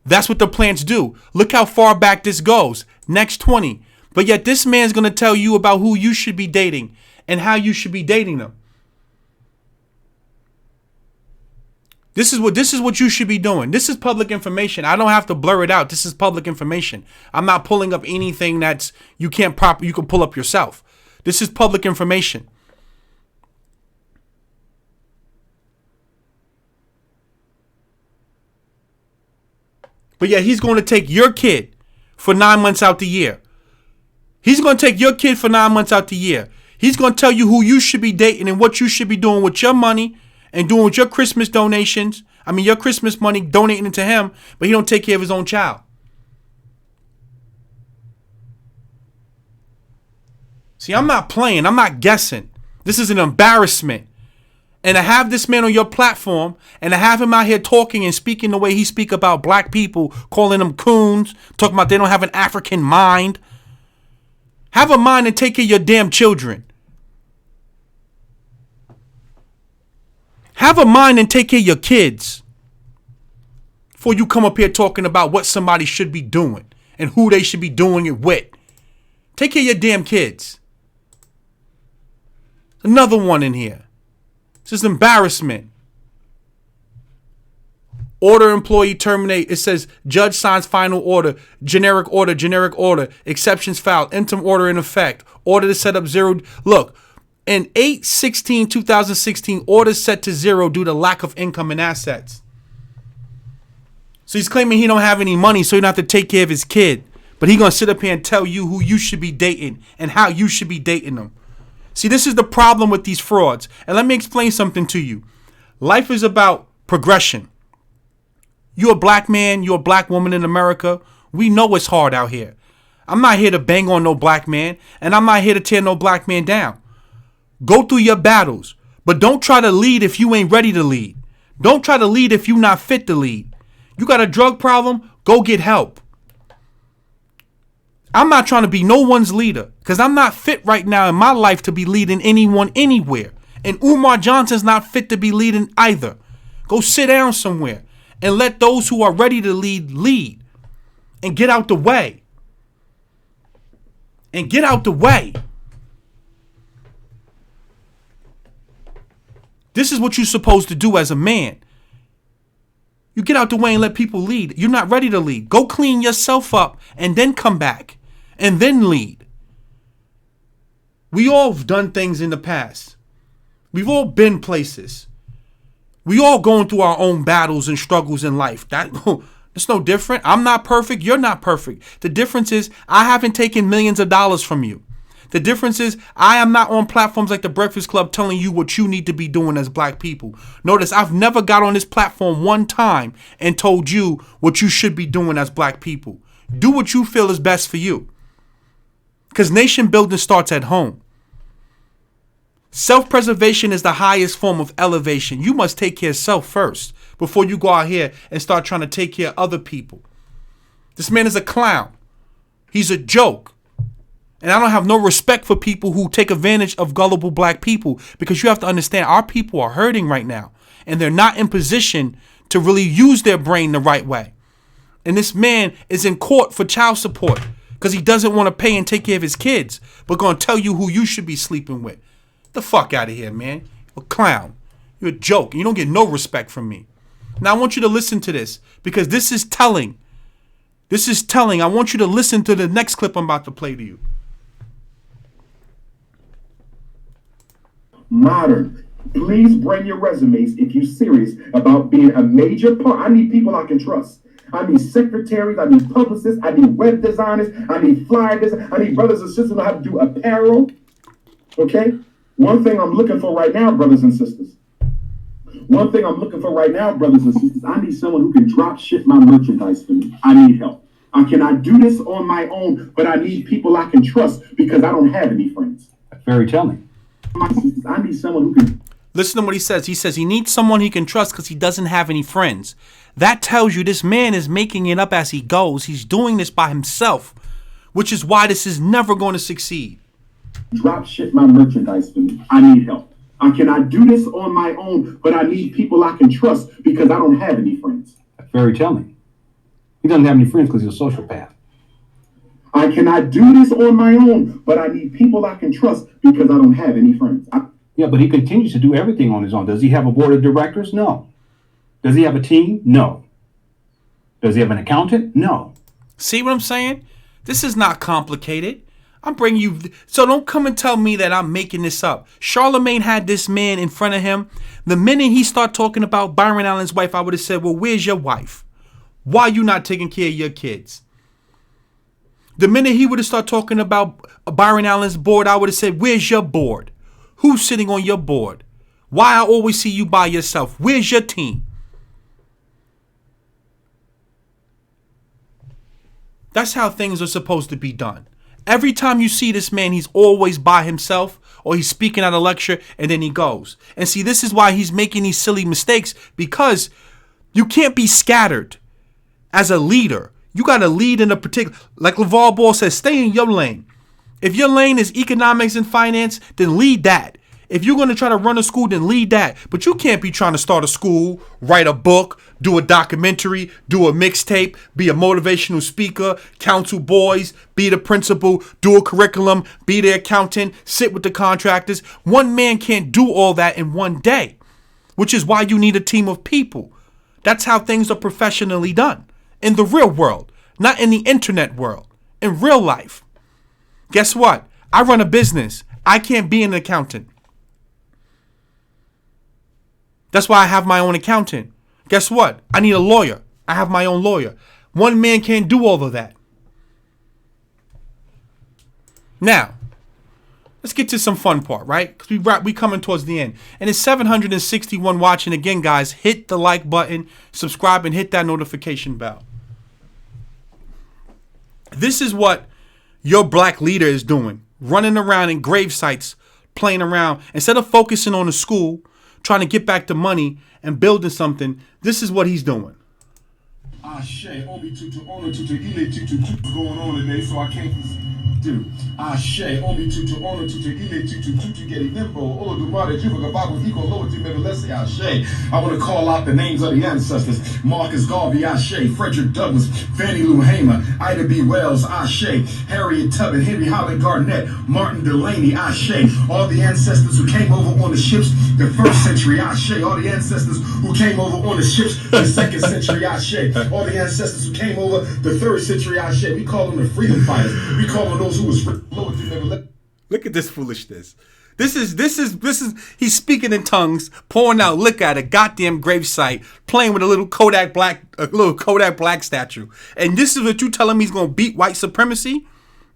That's what the plants do. Look how far back this goes. Next 20. But yet this man's going to tell you about who you should be dating and how you should be dating them. This is what you should be doing. This is public information. I don't have to blur it out. This is public information. I'm not pulling up anything that's you can pull up yourself. This is public information. But yeah, he's going to take your kid for 9 months out the year. He's going to take your kid for 9 months out the year. He's going to tell you who you should be dating and what you should be doing with your money and doing with your Christmas donations. I mean, your Christmas money, donating it to him, but he don't take care of his own child. See, I'm not playing. I'm not guessing. This is an embarrassment. And to have this man on your platform and to have him out here talking and speaking the way he speak about black people, calling them coons, talking about they don't have an African mind. Have a mind and take care of your damn children. Have a mind and take care of your kids before you come up here talking about what somebody should be doing and who they should be doing it with. Take care of your damn kids. Another one in here. This is embarrassment. Order employee terminate. It says judge signs final order, generic order, exceptions filed, interim order in effect, order to set up zero. Look, in 8/16/2016, order set to zero due to lack of income and assets. So he's claiming he don't have any money, so he don't have to take care of his kid. But he gonna sit up here and tell you who you should be dating and how you should be dating them. See, this is the problem with these frauds. And let me explain something to you. Life is about progression. You're a black man, you're a black woman in America. We know it's hard out here. I'm not here to bang on no black man, and I'm not here to tear no black man down. Go through your battles, but don't try to lead if you ain't ready to lead. Don't try to lead if you're not fit to lead. You got a drug problem? Go get help. I'm not trying to be no one's leader because I'm not fit right now in my life to be leading anyone anywhere. And Umar Johnson's not fit to be leading either. Go sit down somewhere and let those who are ready to lead and get out the way. And get out the way. This is what you're supposed to do as a man. You get out the way and let people lead. You're not ready to lead. Go clean yourself up and then come back and then lead. We all have done things in the past. We've all been places. We all going through our own battles and struggles in life. That's no different. I'm not perfect. You're not perfect. The difference is I haven't taken millions of dollars from you. The difference is I am not on platforms like the Breakfast Club telling you what you need to be doing as black people. Notice I've never got on this platform one time and told you what you should be doing as black people. Do what you feel is best for you. Because nation building starts at home. Self-preservation is the highest form of elevation. You must take care of self first before you go out here and start trying to take care of other people. This man is a clown. He's a joke. And I don't have no respect for people who take advantage of gullible black people, because you have to understand our people are hurting right now and they're not in position to really use their brain the right way. And this man is in court for child support because he doesn't want to pay and take care of his kids, but going to tell you who you should be sleeping with. The fuck out of here, man. You're a clown. You're a joke. You don't get no respect from me. Now I want you to listen to this because this is telling. This is telling. I want you to listen to the next clip I'm about to play to you. Modern. Please bring your resumes if you're serious about being a major part. I need people I can trust. I need secretaries. I need publicists. I need web designers. I need flyer designers. I need brothers and sisters who know how to do apparel. Okay? One thing I'm looking for right now, brothers and sisters. One thing I'm looking for right now, brothers and sisters, I need someone who can drop ship my merchandise for me. I need help. I cannot do this on my own, but I need people I can trust because I don't have any friends. Very telling. My sisters, I need someone who can. Listen to what he says. He says he needs someone he can trust because he doesn't have any friends. That tells you this man is making it up as he goes. He's doing this by himself, which is why this is never going to succeed. Drop ship my merchandise for me. I need help. I cannot do this on my own, but I need people I can trust because I don't have any friends. Very telling. He doesn't have any friends because he's a sociopath. I cannot do this on my own, but I need people I can trust because I don't have any friends. Yeah, but he continues to do everything on his own. Does he have a board of directors? No. Does he have a team? No. Does he have an accountant? No. See what I'm saying? This is not complicated. I'm bringing you. So don't come and tell me that I'm making this up. Charlemagne had this man in front of him. The minute he started talking about Byron Allen's wife, I would have said, well, where's your wife? Why are you not taking care of your kids? The minute he would have started talking about Byron Allen's board, I would have said, where's your board? Who's sitting on your board? Why I always see you by yourself? Where's your team? That's how things are supposed to be done. Every time you see this man, he's always by himself or he's speaking at a lecture and then he goes. And see, this is why he's making these silly mistakes because you can't be scattered as a leader. You got to lead in a particular, like LeVar Ball says, stay in your lane. If your lane is economics and finance, then lead that. If you're going to try to run a school, then lead that. But you can't be trying to start a school, write a book, do a documentary, do a mixtape, be a motivational speaker, counsel boys, be the principal, do a curriculum, be the accountant, sit with the contractors. One man can't do all that in one day, which is why you need a team of people. That's how things are professionally done in the real world, not in the internet world, in real life. Guess what? I run a business. I can't be an accountant. That's why I have my own accountant. Guess what? I need a lawyer. I have my own lawyer. One man can't do all of that. Now, let's get to some fun part, right? Because we coming towards the end. And it's 761 watching. Again, guys, hit the like button, subscribe, and hit that notification bell. This is what your black leader is doing. Running around in grave sites, playing around. Instead of focusing on the school, trying to get back to money and building something, this is what he's doing. Ashe, Obi Tutu, Ono Tutu, Ile Tutu, going on today, so I can't do. Ashe, Obi Tutu, Ono Tutu, Ile Tutu, Tutu, Getty Nimbo, Olo Dumare, Juba Gabago, Iko, Loa, Timelesi, Ashe. I want to call out the names of the ancestors. Marcus Garvey, Ashe, Frederick Douglass, Fannie Lou Hamer, Ida B. Wells, Ashe, Harriet Tubman, Henry Holland Garnett, Martin Delaney, Ashe. All the ancestors who came over on the ships the first century, Ashe. All the ancestors who came over on the ships the second century, Ashe. All the ancestors who came over the third century, Ashe. We call them the freedom fighters. We call them those who was Look at this foolishness. This is he's speaking in tongues, pouring out liquor at a goddamn gravesite, playing with a little Kodak Black statue. And this is what you tell him he's gonna beat white supremacy?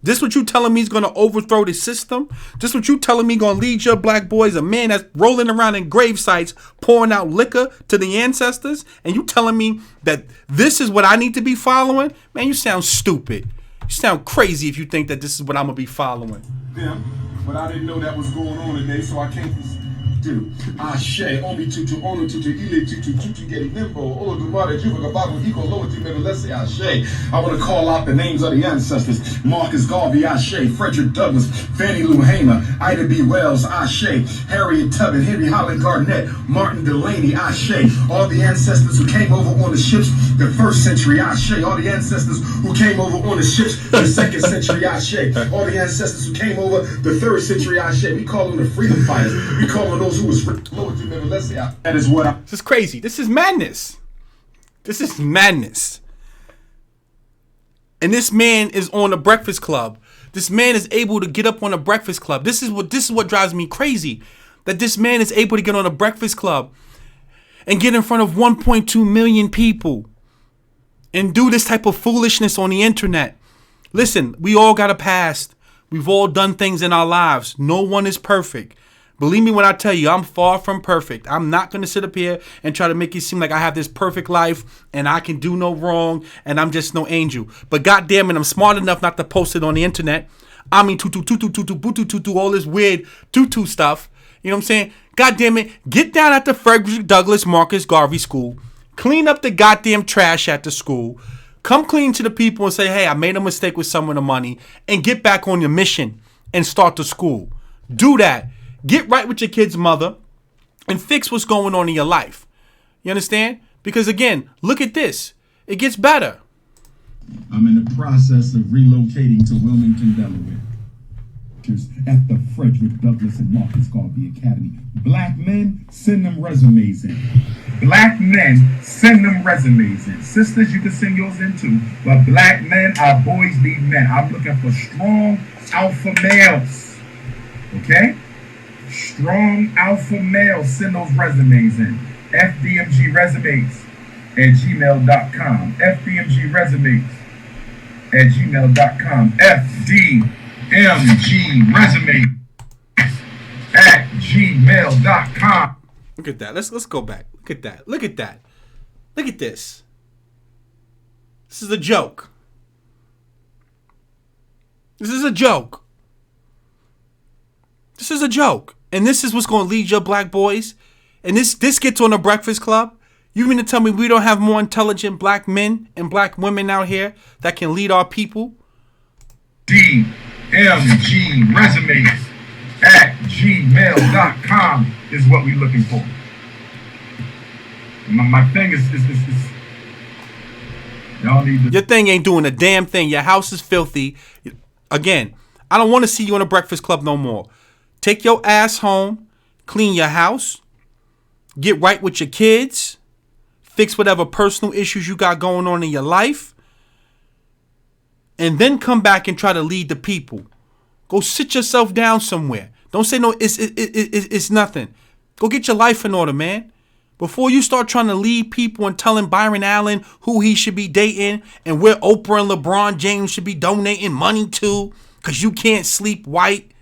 This what you telling me he's gonna overthrow the system? This what you telling me gonna lead your black boys, a man that's rolling around in grave sites, pouring out liquor to the ancestors? And you telling me that this is what I need to be following? Man, you sound stupid. You sound crazy if you think that this is what I'm gonna be following. them, but I didn't know that was going on today, so I can't do. Ashe, Omi Tutu, Ono Tutu, Ile Tutu, Tutu, Getty Nimbo, Olo Dumare, Juba Gabago, Iko, Loa, Timelesi, Ashe. I want to call out the names of the ancestors. Marcus Garvey, Ashe, Frederick Douglass, Fannie Lou Hamer, Ida B. Wells, Ashe, Harriet Tubman, Henry Holland Garnett, Martin Delaney, Ashe. All the ancestors who came over on the ships the first century, Ashe. All the ancestors who came over on the ships the second century, Ashe. All the ancestors who came over the third century, Ashe. We call them the freedom fighters. We call them those who was that is what This is crazy. This is madness. This is madness. And this man is on the Breakfast Club. This man is able to get up on a Breakfast Club. This is what drives me crazy. That this man is able to get on a Breakfast Club and get in front of 1.2 million people and do this type of foolishness on the internet. Listen, we all got a past. We've all done things in our lives. No one is perfect. Believe me when I tell you, I'm far from perfect. I'm not going to sit up here and try to make it seem like I have this perfect life and I can do no wrong and I'm just no angel. But goddamn it, I'm smart enough not to post it on the internet. I mean, all this weird tutu stuff. You know what I'm saying? Goddamn it, get down at the Frederick Douglass Marcus Garvey School. Clean up the goddamn trash at the school. Come clean to the people and say, hey, I made a mistake with some of the money, and get back on your mission and start the school. Do that. Get right with your kid's mother and fix what's going on in your life. You understand? Because again, look at this. It gets better. I'm in the process of relocating to Wilmington, Delaware. At the Frederick Douglass and Marcus Garvey Academy. Black men, send them resumes in. Black men, send them resumes in. Sisters, you can send yours in too. But black men, our boys need men. I'm looking for strong alpha males. Okay? Strong alpha males, send those resumes in. FDMG resumes at gmail.com. FDMG resumes at gmail.com. FDMG resume at gmail.com. Look at that. Let's go back. Look at that. Look at that. Look at this. This is a joke. This is a joke. This is a joke. And this is what's going to lead your black boys. And this gets on the Breakfast Club. You mean to tell me we don't have more intelligent black men and black women out here that can lead our people? DMG resumes at gmail.com is what we're looking for. My thing is y'all need to. Your thing ain't doing a damn thing. Your house is filthy. Again, I don't want to see you in a Breakfast Club no more. Take your ass home, clean your house, get right with your kids, fix whatever personal issues you got going on in your life, and then come back and try to lead the people. Go sit yourself down somewhere. Don't say no, it's nothing. Go get your life in order, man. Before you start trying to lead people and telling Byron Allen who he should be dating and where Oprah and LeBron James should be donating money to, because you can't sleep white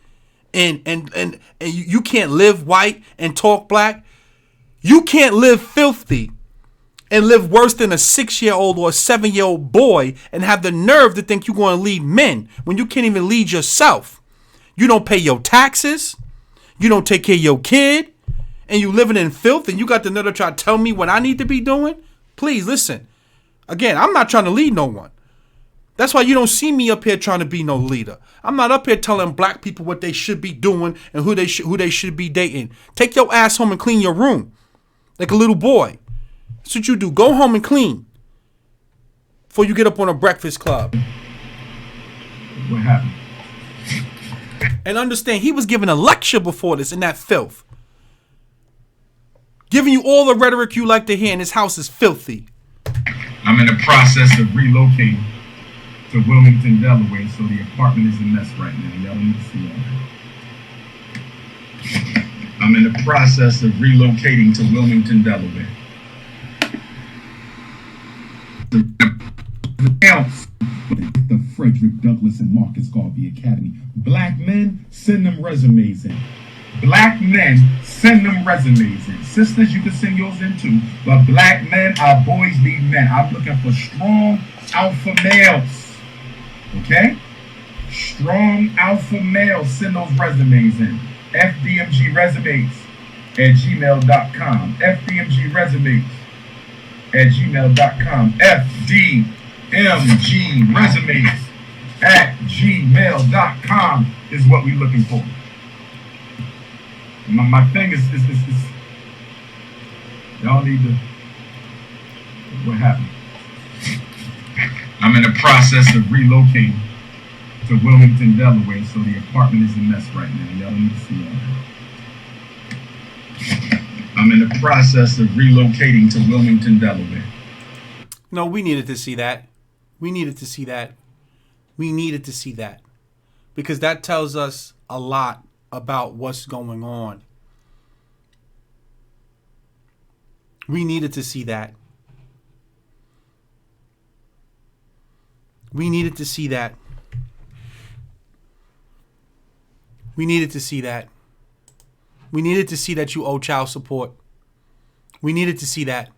and you can't live white and talk black. You can't live filthy and live worse than a 6-year-old or a 7-year-old boy and have the nerve to think you're going to lead men when you can't even lead yourself. You don't pay your taxes. You don't take care of your kid. And you living in filth and you got the nerve to try to tell me what I need to be doing? Please listen. Again, I'm not trying to lead no one. That's why you don't see me up here trying to be no leader. I'm not up here telling black people what they should be doing and who they should be dating. Take your ass home and clean your room like a little boy. That's what you do. Go home and clean before you get up on a Breakfast Club. What happened? And understand, he was giving a lecture before this in that filth. Giving you all the rhetoric you like to hear, and his house is filthy. I'm in the process of relocating to Wilmington, Delaware, so the apartment is a mess right now. Y'all need to see that. I'm in the process of relocating to Wilmington, Delaware. The Frederick Douglass and Marcus Garvey Academy. Black men, send them resumes in. Black men, send them resumes in. Sisters, you can send yours in too. But black men, our boys need men. I'm looking for strong alpha males. Okay? Strong alpha males, send those resumes in. FDMG resumes at gmail.com. FDMG resumes at gmail.com. FDMG resumes at gmail.com is what we're looking for. My thing is y'all need to. What happened? I'm in the process of relocating to Wilmington, Delaware, so the apartment is a mess right now. Y'all need to see that. I'm in the process of relocating to Wilmington, Delaware. No, we needed to see that. We needed to see that. We needed to see that. Because that tells us a lot about what's going on. We needed to see that. We needed to see that. We needed to see that. We needed to see that you owe child support. We needed to see that.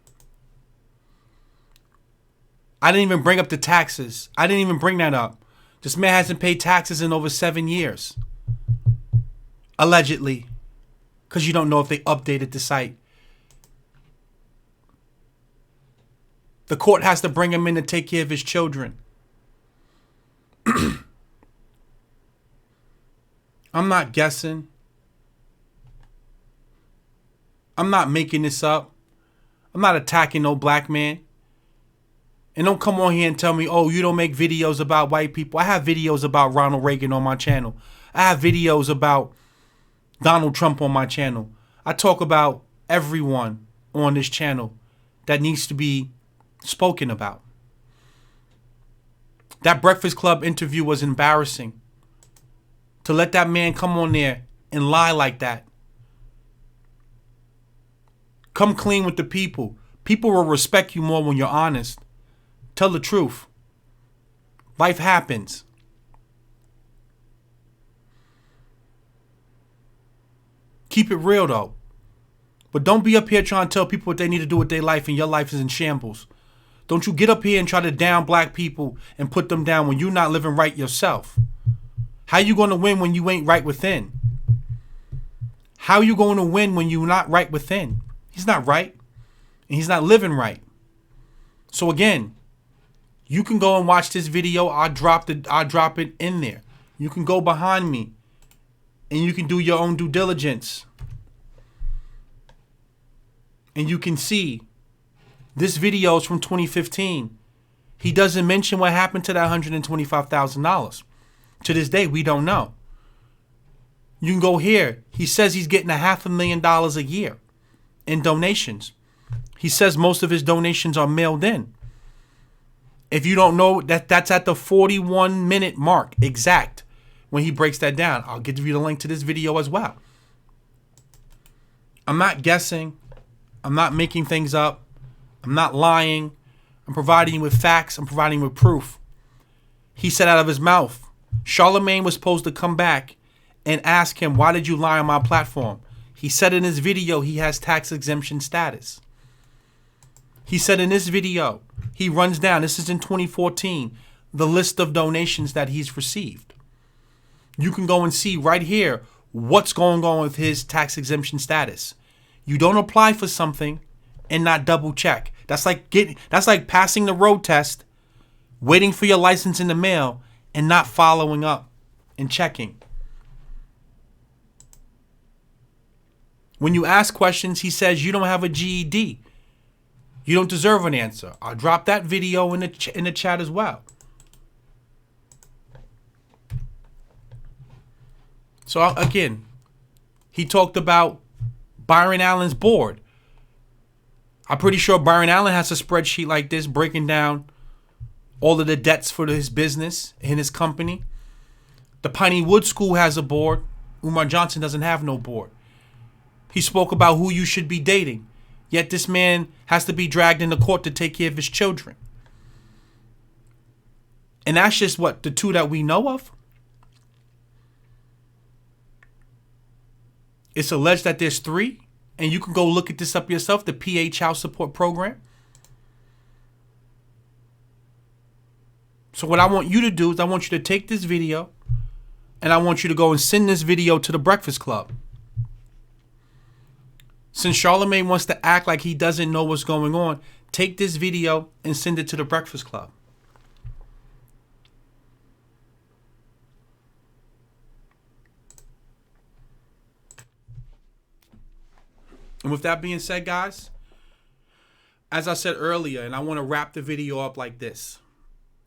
I didn't even bring up the taxes. I didn't even bring that up. This man hasn't paid taxes in over 7 years. Allegedly. Because you don't know if they updated the site. The court has to bring him in to take care of his children. I'm not guessing. I'm not making this up. I'm not attacking no black man. And don't come on here and tell me, oh, you don't make videos about white people. I have videos about Ronald Reagan on my channel. I have videos about Donald Trump on my channel. I talk about everyone on this channel that needs to be spoken about. That Breakfast Club interview was embarrassing. To let that man come on there and lie like that. Come clean with the people. People will respect you more when you're honest. Tell the truth. Life happens. Keep it real though. But don't be up here trying to tell people what they need to do with their life and your life is in shambles. Don't you get up here and try to down black people and put them down when you're not living right yourself. How you going to win when you ain't right within? How you going to win when you're not right within? He's not right. And he's not living right. So again, you can go and watch this video. I'll drop it in there. You can go behind me and you can do your own due diligence. And you can see this video is from 2015. He doesn't mention what happened to that $125,000. To this day, we don't know. You can go here. He says he's getting $500,000 a year in donations. He says most of his donations are mailed in. If you don't know, that's at the 41-minute mark exact when he breaks that down. I'll give you the link to this video as well. I'm not guessing. I'm not making things up. I'm not lying. I'm providing you with facts. I'm providing you with proof. He said out of his mouth, Charlemagne was supposed to come back and ask him, why did you lie on my platform? He said in his video he has tax exemption status. He said in this video, he runs down, this is in 2014, the list of donations that he's received. You can go and see right here what's going on with his tax exemption status. You don't apply for something and not double check. That's like passing the road test, waiting for your license in the mail, and not following up and checking. When you ask questions, he says you don't have a GED. You don't deserve an answer. I'll drop that video in the chat as well. So again, he talked about Byron Allen's board. I'm pretty sure Byron Allen has a spreadsheet like this breaking down all of the debts for his business and his company. The Piney Wood School has a board. Umar Johnson doesn't have no board. He spoke about who you should be dating. Yet this man has to be dragged into court to take care of his children. And that's just what, the two that we know of? It's alleged that there's 3. And you can go look at this up yourself, the PA Child Support Program. So what I want you to do is I want you to take this video and I want you to go and send this video to the Breakfast Club. Since Charlemagne wants to act like he doesn't know what's going on, take this video and send it to the Breakfast Club. And with that being said, guys, as I said earlier, and I want to wrap the video up like this.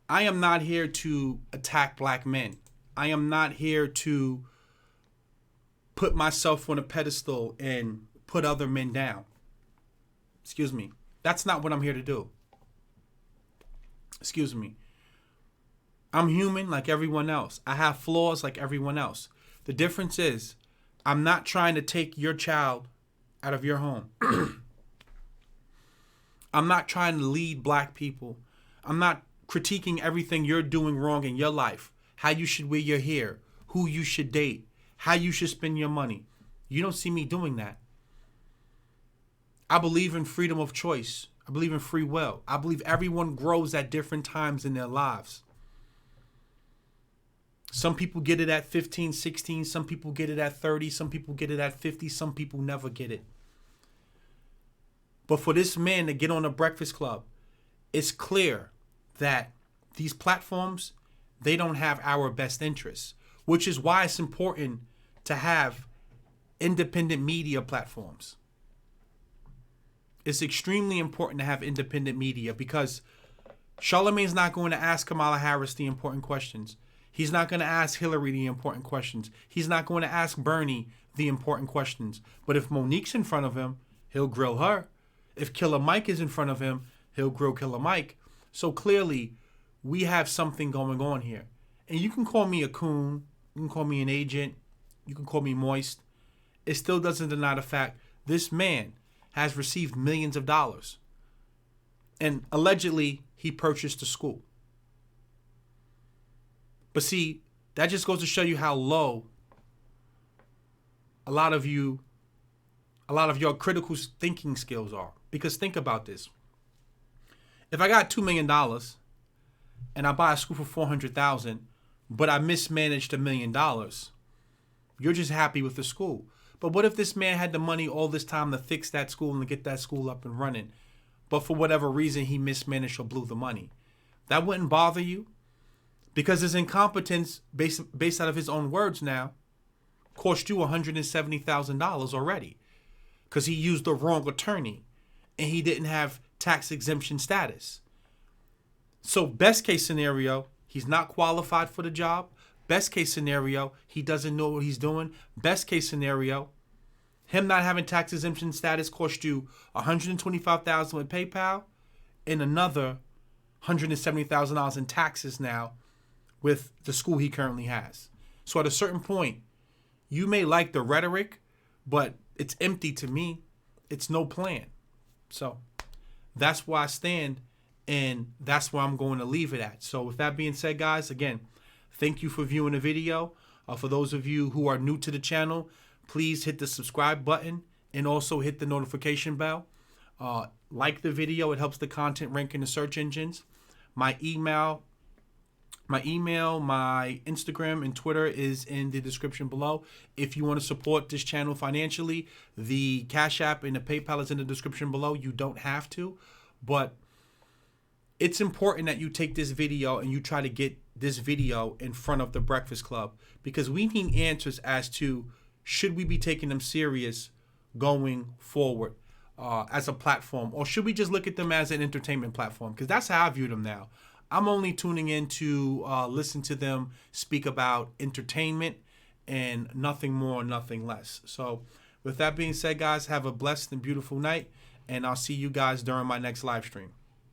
I am not here to attack black men. I am not here to put myself on a pedestal and put other men down. Excuse me. That's not what I'm here to do. Excuse me. I'm human like everyone else. I have flaws like everyone else. The difference is I'm not trying to take your child out of your home. I'm not trying to lead black people. I'm not critiquing everything you're doing wrong in your life. How you should wear your hair, who you should date, how you should spend your money. You don't see me doing that. I believe in freedom of choice. I believe in free will. I believe everyone grows at different times in their lives. Some people get it at 15, 16. Some people get it at 30. Some people get it at 50. Some people never get it. But for this man to get on a Breakfast Club, it's clear that these platforms, they don't have our best interests, which is why it's important to have independent media platforms. It's extremely important to have independent media because Charlamagne's not going to ask Kamala Harris the important questions. He's not going to ask Hillary the important questions. He's not going to ask Bernie the important questions. But if Monique's in front of him, he'll grill her. If Killer Mike is in front of him, he'll grill Killer Mike. So clearly, we have something going on here. And you can call me a coon. You can call me an agent. You can call me moist. It still doesn't deny the fact this man has received millions of dollars. And allegedly, he purchased a school. But see, that just goes to show you how low a lot of your critical thinking skills are. Because think about this. If I got $2 million and I buy a school for $400,000, but I mismanaged $1 million, you're just happy with the school. But what if this man had the money all this time to fix that school and to get that school up and running, but for whatever reason he mismanaged or blew the money? That wouldn't bother you? Because his incompetence, based out of his own words now, cost you $170,000 already. Because he used the wrong attorney and he didn't have tax exemption status. So best case scenario, he's not qualified for the job. Best case scenario, he doesn't know what he's doing. Best case scenario, him not having tax exemption status cost you $125,000 with PayPal and another $170,000 in taxes now with the school he currently has. So at a certain point, you may like the rhetoric, but it's empty to me. It's no plan. So that's where I stand, and that's where I'm going to leave it at. So with that being said, guys, again, thank you for viewing the video. For those of you who are new to the channel, please hit the subscribe button and also hit the notification bell. Like the video. It helps the content rank in the search engines. My email, my Instagram, and Twitter is in the description below. If you want to support this channel financially, the Cash App and the PayPal is in the description below. You don't have to, but it's important that you take this video and you try to get this video in front of the Breakfast Club, because we need answers as to should we be taking them serious going forward as a platform, or should we just look at them as an entertainment platform? Because that's how I view them now. I'm only tuning in to listen to them speak about entertainment and nothing more, nothing less. So with that being said, guys, have a blessed and beautiful night, and I'll see you guys during my next live stream.